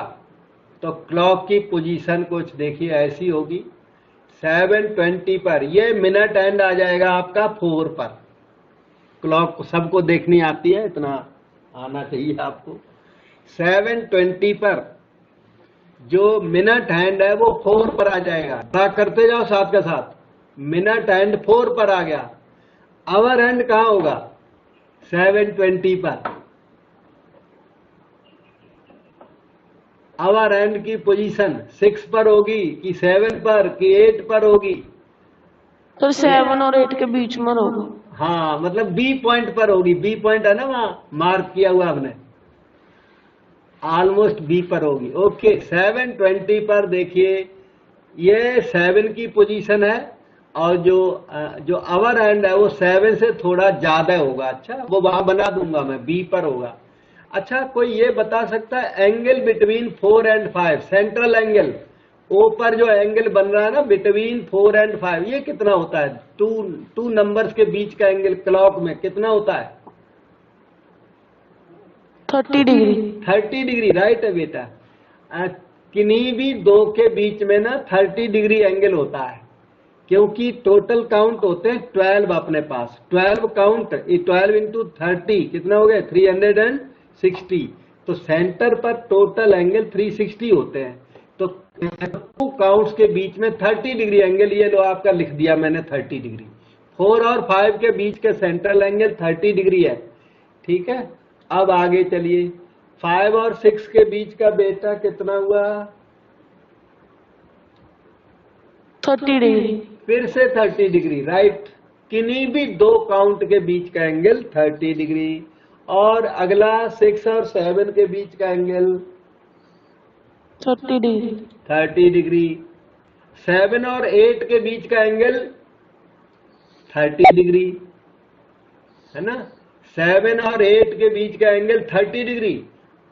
तो क्लॉक की पोजीशन कुछ देखिए ऐसी होगी। 7:20 पर ये मिनट एंड आ जाएगा आपका 4 पर। क्लॉक सबको देखनी आती है, इतना आना चाहिए आपको। 7:20 पर जो मिनट हैंड है वो 4 पर आ जाएगा। ड्रा करते जाओ साथ के साथ, मिनट हैंड 4 पर आ गया। आवर हैंड कहाँ होगा, 7:20 पर। आवर हैंड की पोजीशन 6 पर होगी कि 7 पर कि 8 पर होगी? तो 7 और 8 के बीच में होगा। हाँ, मतलब बी पॉइंट पर होगी। बी पॉइंट है ना वहां मार्क किया हुआ हमने, ऑलमोस्ट बी पर होगी। ओके, 7:20 पर देखिए ये 7 की पोजीशन है, और जो आवर हैंड है वो 7 से थोड़ा ज्यादा होगा। अच्छा, वो वहां बना दूंगा मैं, बी पर होगा। अच्छा, कोई ये बता सकता है angle between 4 and 5, central angle O पर जो एंगल बन रहा है ना बिटवीन 4 एंड 5, ये कितना होता है? टू नंबर्स के बीच का एंगल क्लॉक में कितना होता है? 30 डिग्री। 30 डिग्री, राइट है बेटा। किन्हीं भी दो के बीच में ना 30 डिग्री एंगल होता है, क्योंकि टोटल काउंट होते हैं 12 अपने पास। 12 काउंट, 12 इंटू 30 कितना हो गया, 360। तो सेंटर पर टोटल एंगल 360 होते हैं। तो टू काउंट्स के बीच में 30 डिग्री एंगल, ये लो आपका लिख दिया मैंने 30 डिग्री। 4 और 5 के बीच के सेंट्रल एंगल 30 डिग्री है। ठीक है, अब आगे चलिए। 5 और 6 के बीच का बेटा कितना हुआ? 30 डिग्री। फिर से 30 डिग्री, राइट। किन्हीं भी दो काउंट के बीच का एंगल 30 डिग्री। और अगला 6 और 7 के बीच का एंगल 30 डिग्री। 30 डिग्री। 7 और 8 के बीच का एंगल 30 डिग्री, है ना। 7 और 8 के बीच का एंगल 30 डिग्री।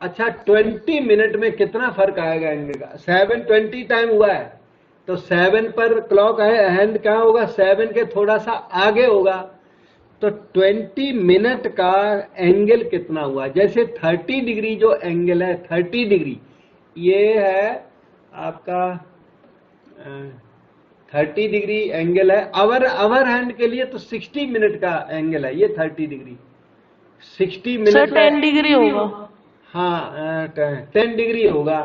अच्छा, 20 मिनट में कितना फर्क आएगा एंगल का? 7:20 टाइम हुआ है, तो 7 पर क्लॉक है, हैंड कहाँ होगा? 7 के थोड़ा सा आगे होगा। तो 20 मिनट का एंगल कितना हुआ? जैसे 30 डिग्री जो एंगल है, 30 डिग्री ये है आपका 30 डिग्री एंगल है। अवर हैंड के लिए तो 60 मिनट का एंगल है ये 30 डिग्री। 60 मिनट 10 डिग्री होगा। हाँ, 10 डिग्री होगा।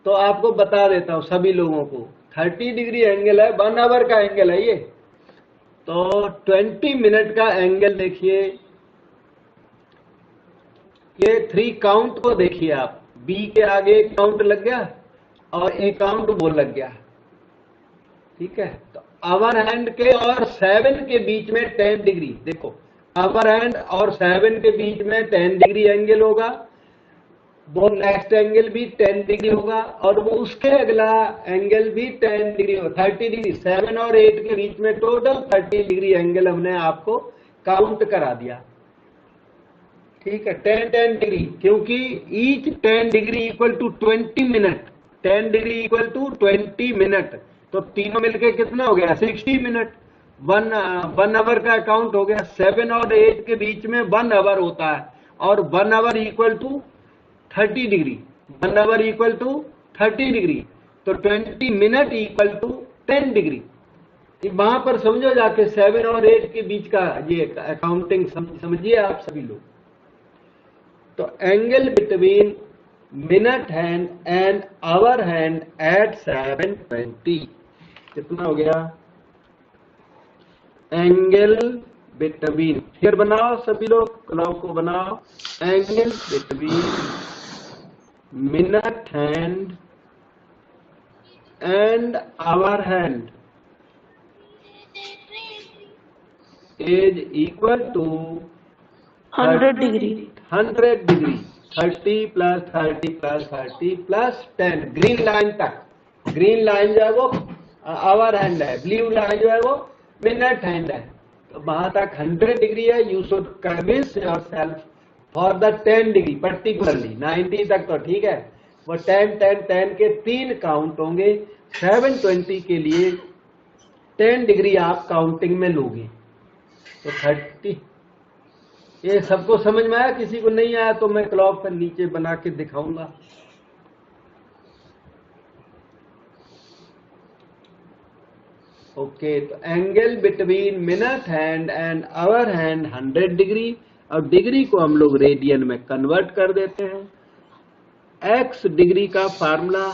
तो आपको बता देता हूँ सभी लोगों को, 30 डिग्री एंगल है, 1 आवर का एंगल है ये। तो 20 मिनट का एंगल देखिए, ये 3 काउंट को देखिए आप, बी के आगे एक काउंट लग गया और एक काउंट वो लग गया। ठीक है, तो आवर हैंड के और 7 के बीच में 10 डिग्री, देखो आवर हैंड और 7 के बीच में 10 डिग्री एंगल होगा। वो नेक्स्ट एंगल भी 10 डिग्री होगा और वो उसके अगला एंगल भी 10 डिग्री होगा, 30 डिग्री। 7 और 8 के बीच में टोटल 30 डिग्री एंगल हमने आपको काउंट करा दिया। ठीक है, 10 डिग्री, क्योंकि each 10 degree equal to 20 minute, 10 degree equal to 20 minute, तो तीनों मिलके कितना हो गया, 60 मिनट। 1 आवर का अकाउंट हो गया। 7 और 8 के बीच में 1 आवर होता है और 1 hour equal to 30 degree, 1 hour equal to 30 degree, तो 20 मिनट इक्वल टू 10 डिग्री। वहां पर समझो जाके 7 और 8 के बीच का ये अकाउंटिंग समझिए आप सभी लोग। तो angle between minute hand and hour hand at 7:20 कितना हो गया, एंगल बिटवीन, फिर बनाओ सभी लोग, क्लॉक को बनाओ, angle between minute hand and hour hand is equal to 100 degree. 100 degree, 30 plus 30 plus 30 plus 10, green line तक। ग्रीन लाइन जो है वो आवर हैंड है, ब्लू लाइन जो है वो मिनट हैंड है। तो वहां तक 100 डिग्री है। You should convince yourself for the 10 degree particularly. 90 तक तो ठीक है, वो 10 10 10 के 3 काउंट होंगे। 720 के लिए 10 डिग्री आप काउंटिंग में लोगे तो 30। ये सबको समझ में आया? किसी को नहीं आया तो मैं क्लॉक पर नीचे बना के दिखाऊंगा। ओके, तो angle between minute hand and hour hand 100 degree, और डिग्री को हम लोग रेडियन में कन्वर्ट कर देते हैं। x डिग्री का फार्मूला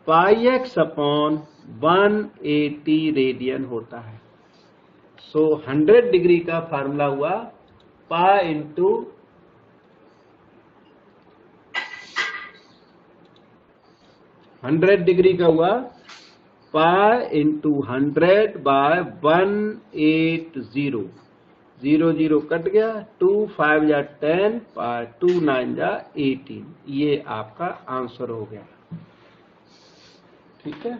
पाई एक्स अपॉन 180 रेडियन होता है। सो 100 डिग्री का फार्मूला हुआ पाई इंटू 100 डिग्री का हुआ पाई इंटू 100 बाय 180। 0 0 कट गया, 2 5 जा 10, पाई 2 9 जा 18। ये आपका आंसर हो गया। ठीक है,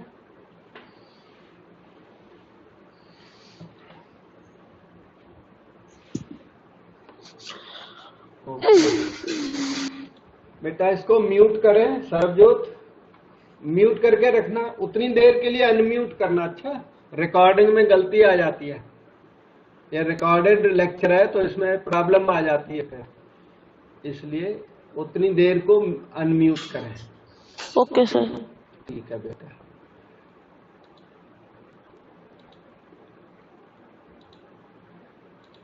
बेटा इसको म्यूट करें, सरबजोत म्यूट करके रखना, उतनी देर के लिए अनम्यूट करना। अच्छा, रिकॉर्डिंग में गलती आ जाती है, ये रिकॉर्डेड लेक्चर है तो इसमें प्रॉब्लम आ जाती है फिर, इसलिए उतनी देर को अनम्यूट करें। Okay sir. ठीक है बेटा।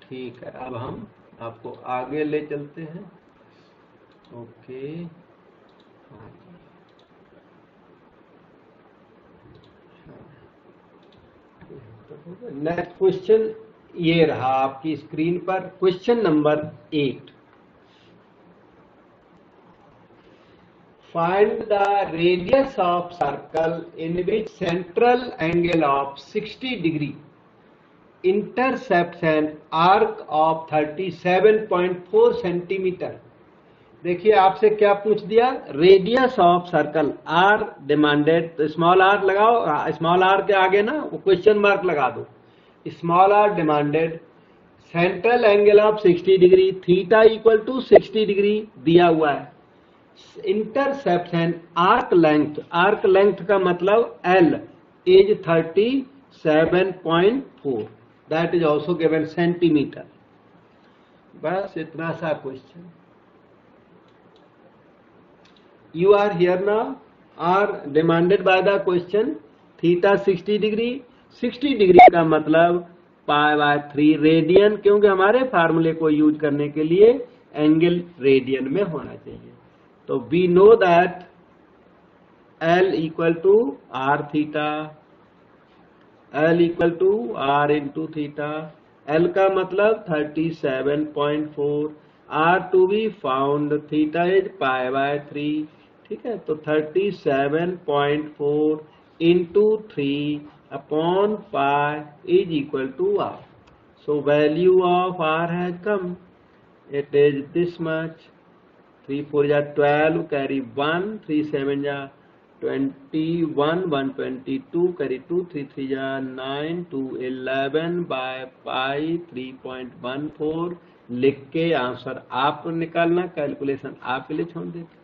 ठीक है, अब हम आपको आगे ले चलते हैं। ओके, नेक्स्ट क्वेश्चन ये रहा आपकी स्क्रीन पर, question number 8। Find the radius of circle in which central angle of 60 degree intercepts an arc of 37.4 centimetre. देखिए आपसे क्या पूछ दिया, radius of circle, R demanded, तो स्मॉल आर लगाओ, स्मॉल आर के आगे ना वो क्वेश्चन मार्क लगा दो। Small R demanded, central angle of 60 degree, theta equal to 60 degree दिया हुआ है। Intercept an arc length, arc length का मतलब L is 37.4, that is also given centimetre. बस इतना सा question. You are here now, are demanded by the question, theta 60 degree, 60 degree का मतलब पाई बाय 3 रेडियन, क्योंकि हमारे फार्मूले को यूज करने के लिए एंगल रेडियन में होना चाहिए। तो we know that L equal to R theta, L equal to R into theta. L का मतलब 37.4, R to be found, theta is pi by 3। ठीक है, तो 37.4 into 3 upon pi is equal to R. So value of R has come, it is this much, 3 4 जा 12 carry 1, 3 7 जा 21, 122 carry 2, 3 3 जा 9, 2 11 by pi 3.14 लिख के आंसर आप निकालना, कैलकुलेशन आपके लिए छोड़ देते।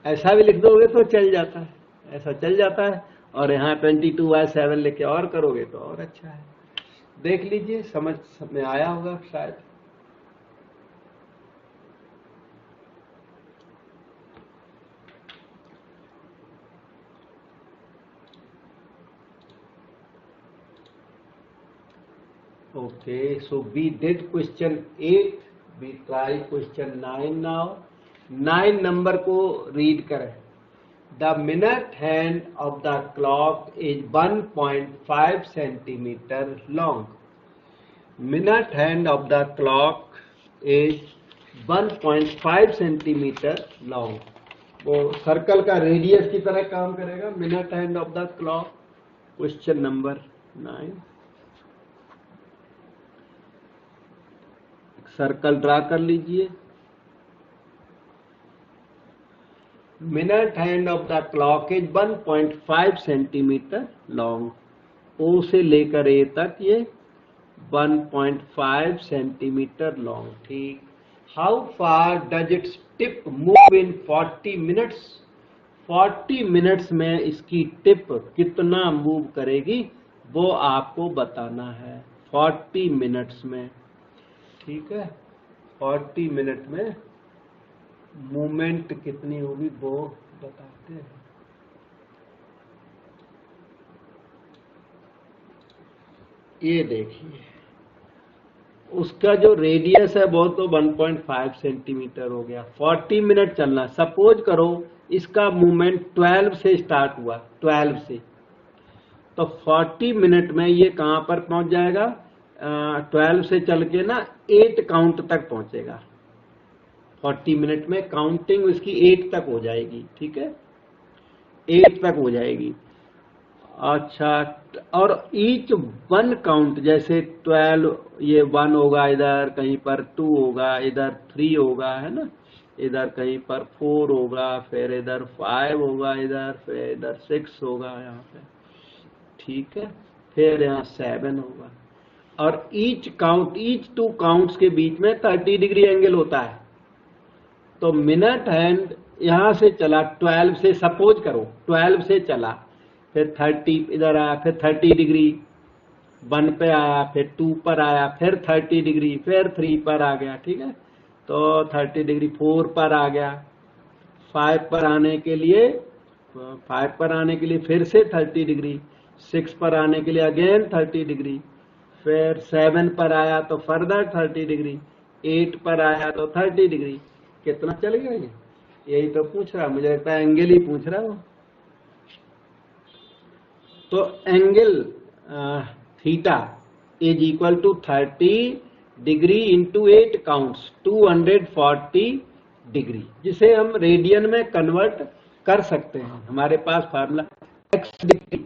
ऐसा भी लिख दोगे तो चल जाता है, ऐसा चल जाता है। और यहाँ 22/7 लेके और करोगे तो और अच्छा है। देख लीजिए, समझ में आया होगा शायद। Okay, so we did question 8, we try question 9 now. 9 number को रीड करें। The minute hand of the clock is 1.5 centimeter long. Minute hand of the clock is 1.5 centimeter long. वो सर्कल का रेडियस की तरह काम करेगा। Minute hand of the clock, question number 9। Circle draw कर लीजिए। Minute hand of the clock is 1.5 centimetre long. O से लेकर ए तक ये 1.5 सेंटीमीटर लॉन्ग। ठीक। How far does its tip move in 40 minutes? 40 minutes में इसकी टिप कितना मूव करेगी वो आपको बताना है 40 मिनट्स में। ठीक है, 40 मिनट में मूवमेंट कितनी होगी वो बताते हैं। ये देखिए, उसका जो रेडियस है वो तो 1.5 सेंटीमीटर हो गया। 40 मिनट चलना। सपोज करो इसका मूवमेंट 12 से स्टार्ट हुआ, 12 से, तो 40 मिनट में ये कहां पर पहुंच जाएगा? 12 से चल के ना 8 काउंट तक पहुंचेगा। 40 मिनट में काउंटिंग उसकी 8 तक हो जाएगी। ठीक है, 8 तक हो जाएगी। अच्छा, और ईच वन काउंट, जैसे 12 ये 1 होगा, इधर कहीं पर 2 होगा, इधर 3 होगा, है ना, इधर कहीं पर 4 होगा, फिर इधर 5 होगा, फिर इधर 6 होगा यहाँ पे। ठीक है, फिर यहाँ 7 होगा। और ईच काउंट, ईच 2 काउंट्स के बीच में 30 डिग्री एंगल होता है। तो मिनट हैंड यहां से चला 12 से, सपोज करो 12 से चला, फिर 30 इधर आया, फिर 30 डिग्री 1 पे आया, फिर 2 पर आया, फिर 30 डिग्री, फिर 3 पर आ गया। ठीक है, तो 30 डिग्री 4 पर आ गया। 5 पर आने के लिए, 5 पर आने के लिए फिर से 30 डिग्री, 6 पर आने के लिए अगेन 30 डिग्री, फिर 7 पर आया तो फर्दर 30 डिग्री, 8 पर आया तो 30 डिग्री। कितना चल गया ये? यही तो पूछ रहा, मुझे लगता है एंगल ही पूछ रहा वो। तो angle theta is equal to 30 degree into 8 counts, 240 degree, जिसे हम रेडियन में कन्वर्ट कर सकते हैं। हमारे पास formula x degree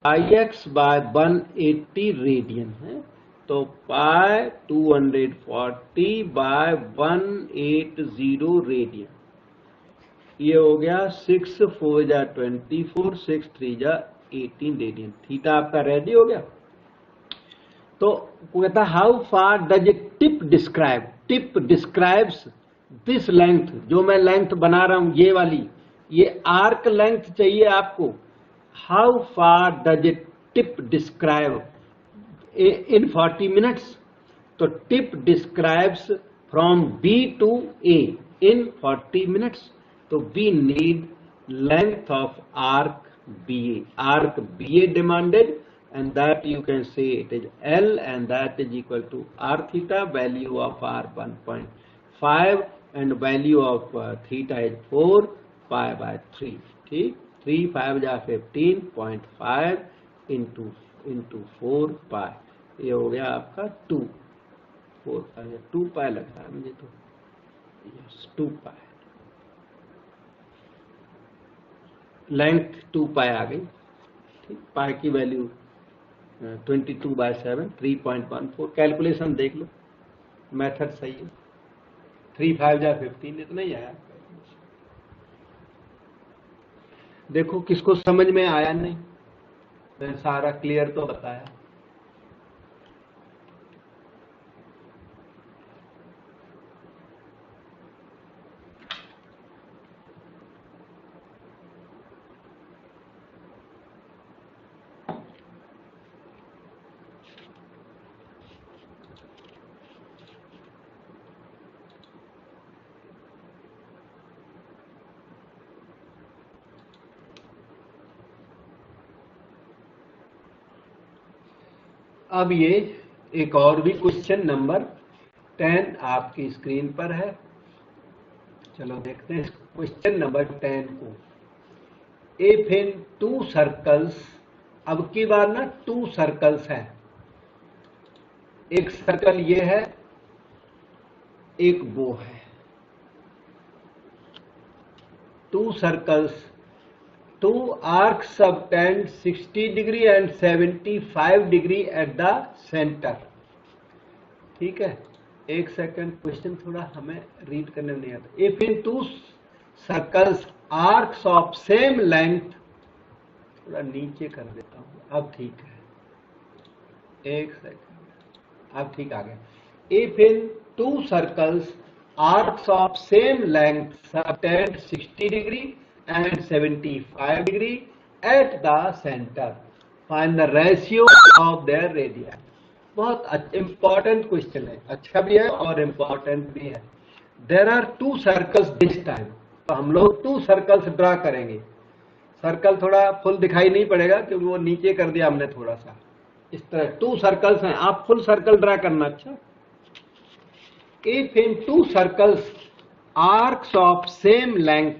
IX by 180 radian है, तो पाई 240 बाय 180 रेडियन। ये हो गया 6 4 जा 24, 6 3 जा 18 रेडियन। थीटा आपका रेडी हो गया। तो कहता how far does it tip describe? Tip describes this length, जो मैं लेंथ बना रहा हूं ये वाली, ये आर्क लेंथ चाहिए आपको। How far does it tip describe in 40 minutes? तो tip describes from B to A in 40 minutes. तो we need length of arc BA. Arc BA demanded, and that you can say it is L, and that is equal to R theta. Value of R 1.5 and value of theta is 4 pi by 3. ठीक, 3 5 जा 15.5 into 4 pi। ये हो गया आपका 2 4 पाई, 2 पाई लगता है मुझे तो, यस 2 पाई। लेंथ 2 पाई आ गई। ठीक, पाई की वैल्यू 22/7, 3.14। कैलकुलेशन देख लो, मेथड सही है। 3 5 जा 15, इतना ही आया। देखो किसको समझ में आया नहीं, मैं सारा क्लियर तो बताया। अब ये एक और भी क्वेश्चन नंबर 10 आपकी स्क्रीन पर है। चलो देखते हैं क्वेश्चन नंबर 10 को। इफ इन 2 सर्कल्स, अब की बार ना 2 सर्कल्स है, एक सर्कल ये है, एक वो है। 2 circles, 2 arcs subtend 60 degree and 75 degree at the center। ठीक है, एक सेकंड, क्वेश्चन थोड़ा हमें रीड करने में नहीं आता। If in 2 circles arcs of same length, थोड़ा नीचे कर देता हूं, अब ठीक है, एक सेकंड, अब ठीक आ गया। If in 2 circles arcs of same length subtend 60 degree and 75 degree at the center, find the ratio of their radii। बहुत इंपॉर्टेंट क्वेश्चन है, अच्छा भी है और इंपॉर्टेंट भी है। There are 2 circles this time, तो हम लोग 2 सर्कल्स ड्रा करेंगे। सर्कल थोड़ा फुल दिखाई नहीं पड़ेगा क्योंकि वो नीचे कर दिया हमने थोड़ा सा, इस तरह 2 सर्कल्स हैं, आप फुल सर्कल ड्रा करना। अच्छा, if in 2 circles arcs of same length,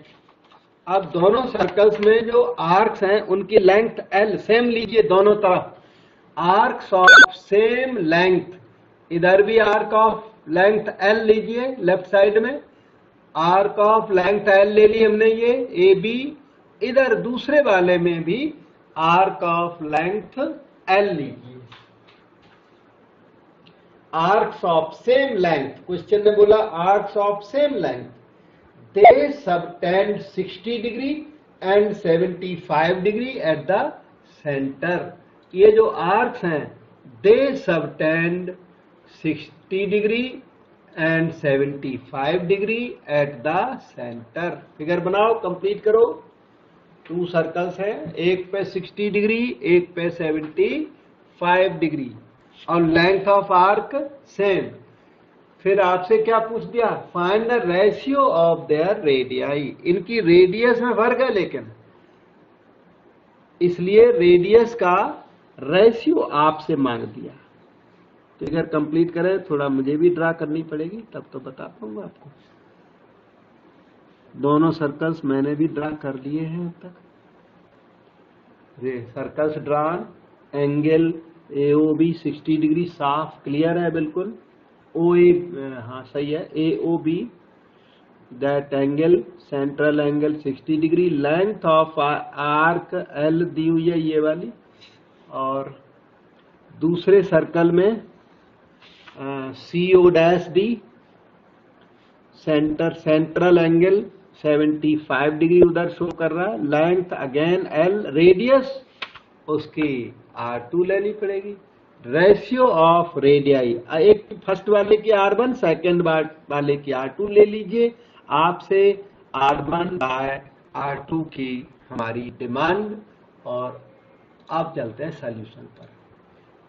अब दोनों सर्कल्स में जो आर्क्स हैं उनकी लेंथ L सेम लीजिए दोनों तरफ। आर्क्स ऑफ सेम लेंथ, इधर भी आर्क ऑफ लेंथ L लीजिए लेफ्ट साइड में, आर्क ऑफ लेंथ L ले ली हमने ये AB, इधर दूसरे वाले में भी आर्क ऑफ लेंथ L लीजिए। Arcs of same length, question ने बोला arcs of same length, they subtend 60 degree and 75 degree at the centre. ये जो आर्क्स हैं they subtend 60 degree and 75 degree at the centre. Figure बनाओ, complete करो। 2 circles हैं, एक पे 60 डिग्री, एक पे 75 डिग्री, और लेंथ ऑफ आर्क सेम। फिर आपसे क्या पूछ दिया, find the ratio of their radii. इनकी रेडियस में वर्ग है लेकिन, इसलिए रेडियस का रेशियो आपसे मांग दिया। फिगर कंप्लीट करें, थोड़ा मुझे भी ड्रा करनी पड़ेगी तब तो बता पाऊंगा आपको। दोनों सर्कल्स मैंने भी ड्रा कर लिए हैं अब तक। ये circles drawn, angle AOB 60 degree साफ क्लियर है बिल्कुल। OA, हाँ सही है, AOB that angle central angle 60 degree, length of arc L दी हुई है ये वाली, और दूसरे सर्कल में CO'D सेंट्रल एंगल 75 डिग्री उधर शो कर रहा है, लेंथ अगेन L, रेडियस उसकी R2 लेनी पड़ेगी। रेशियो ऑफ रेडियाई, एक फर्स्ट वाले की R1, सेकंड वाले की R2 ले लीजिए। आपसे R1 बाय R2 की हमारी डिमांड, और आप चलते हैं सॉल्यूशन पर।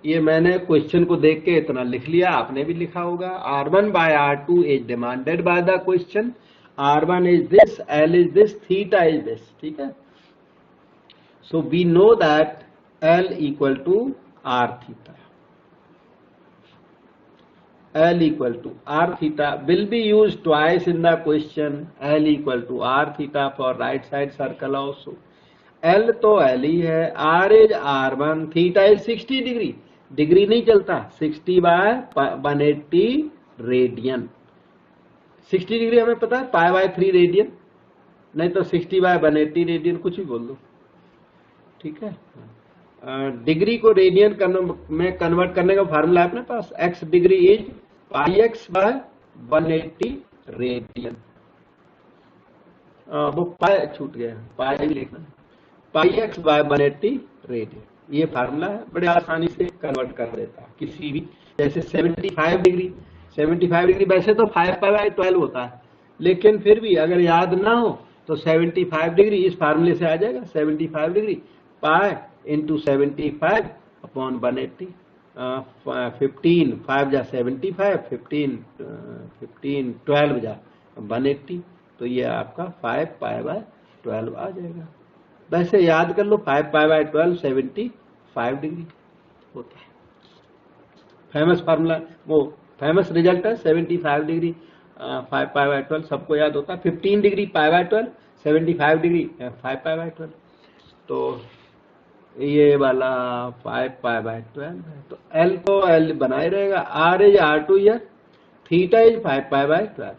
ये मैंने क्वेश्चन को देख के इतना लिख लिया, आपने भी लिखा होगा। R1 by R2 is demanded by the question. R1 is this, L is this, theta is this. ठीक है, so we know that L equal to R theta. L equal to R theta will be used twice in the question. L equal to R theta for right side circle also. L तो L ही है, R is R1, theta is 60 degree, degree नहीं चलता, 60 bye 180 radian. 60 degree हमें पता है, पाई by 3 radian, नहीं तो 60 bye 180 radian, कुछ भी बोल दो। ठीक है, डिग्री को रेडियन में कन्वर्ट करने का फार्मूला है अपने पास, x degree is pi x by 180 radian. वो पाई छूट गया, पाई भी लिखना, पाई एक्स बाय 180 रेडियन। ये फार्मूला है, बड़े आसानी से कन्वर्ट कर देता है किसी भी, जैसे 75 डिग्री, 75 डिग्री वैसे तो 5π/12 होता है, लेकिन फिर भी अगर याद ना हो तो 75 डिग्री इस फार्मूले से आ जाएगा। 75 डिग्री पाई इंटू 75/180, 15 5 जा 75, 15 12 जा 180, तो ये आपका 5π/12 आ जाएगा। वैसे याद कर लो 5π/12 75 डिग्री होता है। फेमस फार्मूला, वो फेमस रिजल्ट है 75 डिग्री 5π/12, सबको याद होता है। 15 डिग्री π/12, 75 डिग्री 5π/12, तो ये वाला 5π/12 है। तो L को L बनाए रहेगा, R इज R2 या थीटा इज 5π/12।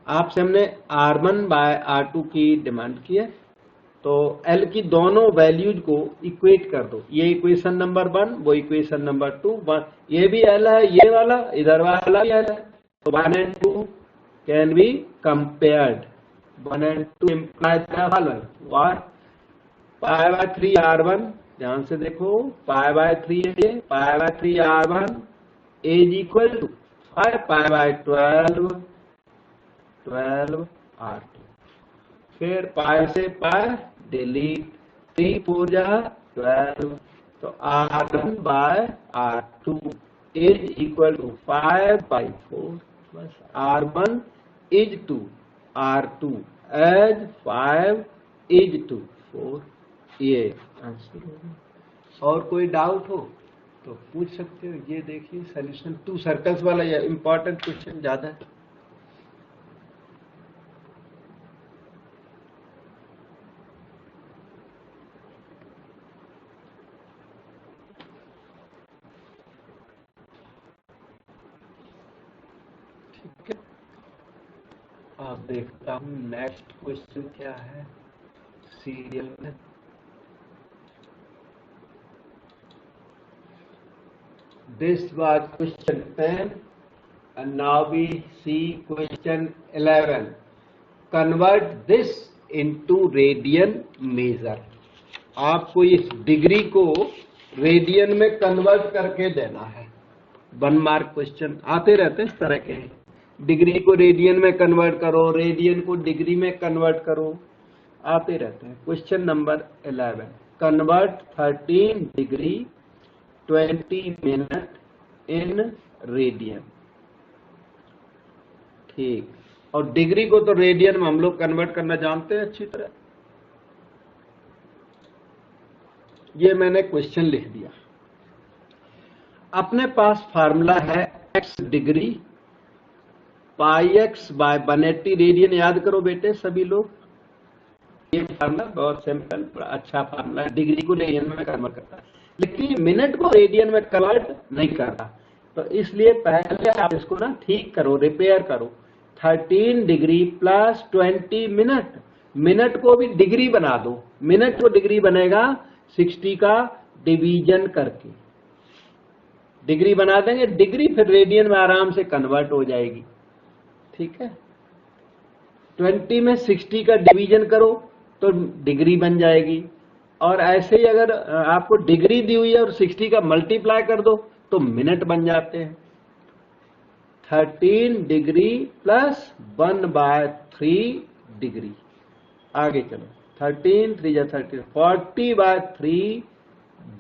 आपसे हमने R1/R2 की डिमांड की है, तो L की दोनों वैल्यूज को इक्वेट कर दो। ये इक्वेशन नंबर 1, वो इक्वेशन नंबर 2, ये भी L है, ये वाला इधर वाला भी L है, तो 1 and 2 can be compared. 1 and 2 implies the following, what? π/3 R1, ध्यान से देखो, π/3 है, π/3 R1 is equal to 5π/12 12 R2। फिर पाई से पाई डिलीट, 3 4 जा 12, तो R1/R2 इज इक्वल टू 5/4, बस R1 is 2, R2 as 5 is to 4। ये आंसर होगा। और कोई डाउट हो तो पूछ सकते हो। ये देखिए सॉल्यूशन 2 सर्कल्स वाला, ये इंपॉर्टेंट क्वेश्चन ज्यादा है। ठीक है, अब देखता हूँ नेक्स्ट क्वेश्चन क्या है सीरियल में। This was question 10 and now we see question 11. Convert this into radian measure. आपको इस डिग्री को रेडियन में कन्वर्ट करके देना है। 1 मार्क क्वेश्चन आते रहते हैं इस तरह के, डिग्री को रेडियन में कन्वर्ट करो, रेडियन को डिग्री में कन्वर्ट करो, आते रहते हैं। Question number 11, convert 13 degree 20 minute in radian. ठीक, और डिग्री को तो रेडियन में हम लोग कन्वर्ट करना जानते हैं अच्छी तरह। ये मैंने क्वेश्चन लिख दिया। अपने पास फार्मूला है x डिग्री πx/180 रेडियन। याद करो बेटे सभी लोग, ये फार्मूला बहुत सिंपल, बड़ा अच्छा फार्मूला है, डिग्री को रेडियन में कन्वर्ट करता है, लेकिन मिनट को रेडियन में कन्वर्ट नहीं करता। तो इसलिए पहले आप इसको ना ठीक करो, रिपेयर करो। 13 डिग्री प्लस 20 मिनट, मिनट को भी डिग्री बना दो। मिनट को डिग्री बनेगा 60 का डिवीजन करके, डिग्री बना देंगे, डिग्री फिर रेडियन में आराम से कन्वर्ट हो जाएगी। ठीक है, 20 में 60 का डिवीजन करो तो डिग्री बन जाएगी, और ऐसे ही अगर आपको डिग्री दी हुई है और 60 का मल्टीप्लाई कर दो तो मिनट बन जाते हैं। 13 डिग्री प्लस 1/3 डिग्री, आगे चलो, 13 3 जा 13, 40/3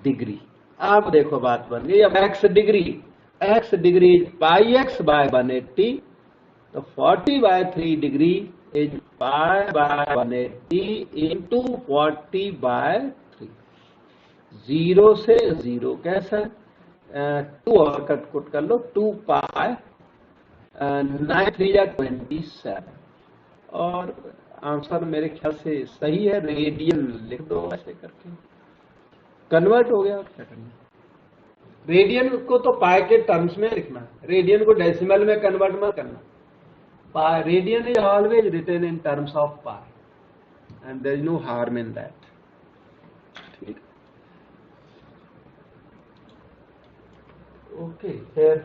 डिग्री। अब देखो बात बन गई। अब x डिग्री πx/180, तो 40/3 डिग्री इज π/180 इंटू 40/3। 0 से 0 कैसा, 2 और कट कर लो, 2π 9 3 जा 27, और आंसर मेरे ख्याल से सही है। रेडियन लिख दो ऐसे करके, कन्वर्ट हो गया। क्या करना, रेडियन को तो पाई के टर्म्स में लिखना, रेडियन को डेसिमल में कन्वर्ट मत करना। Pi, radian is always written in terms of pi and there is no harm in that. ठीक, ओके, फिर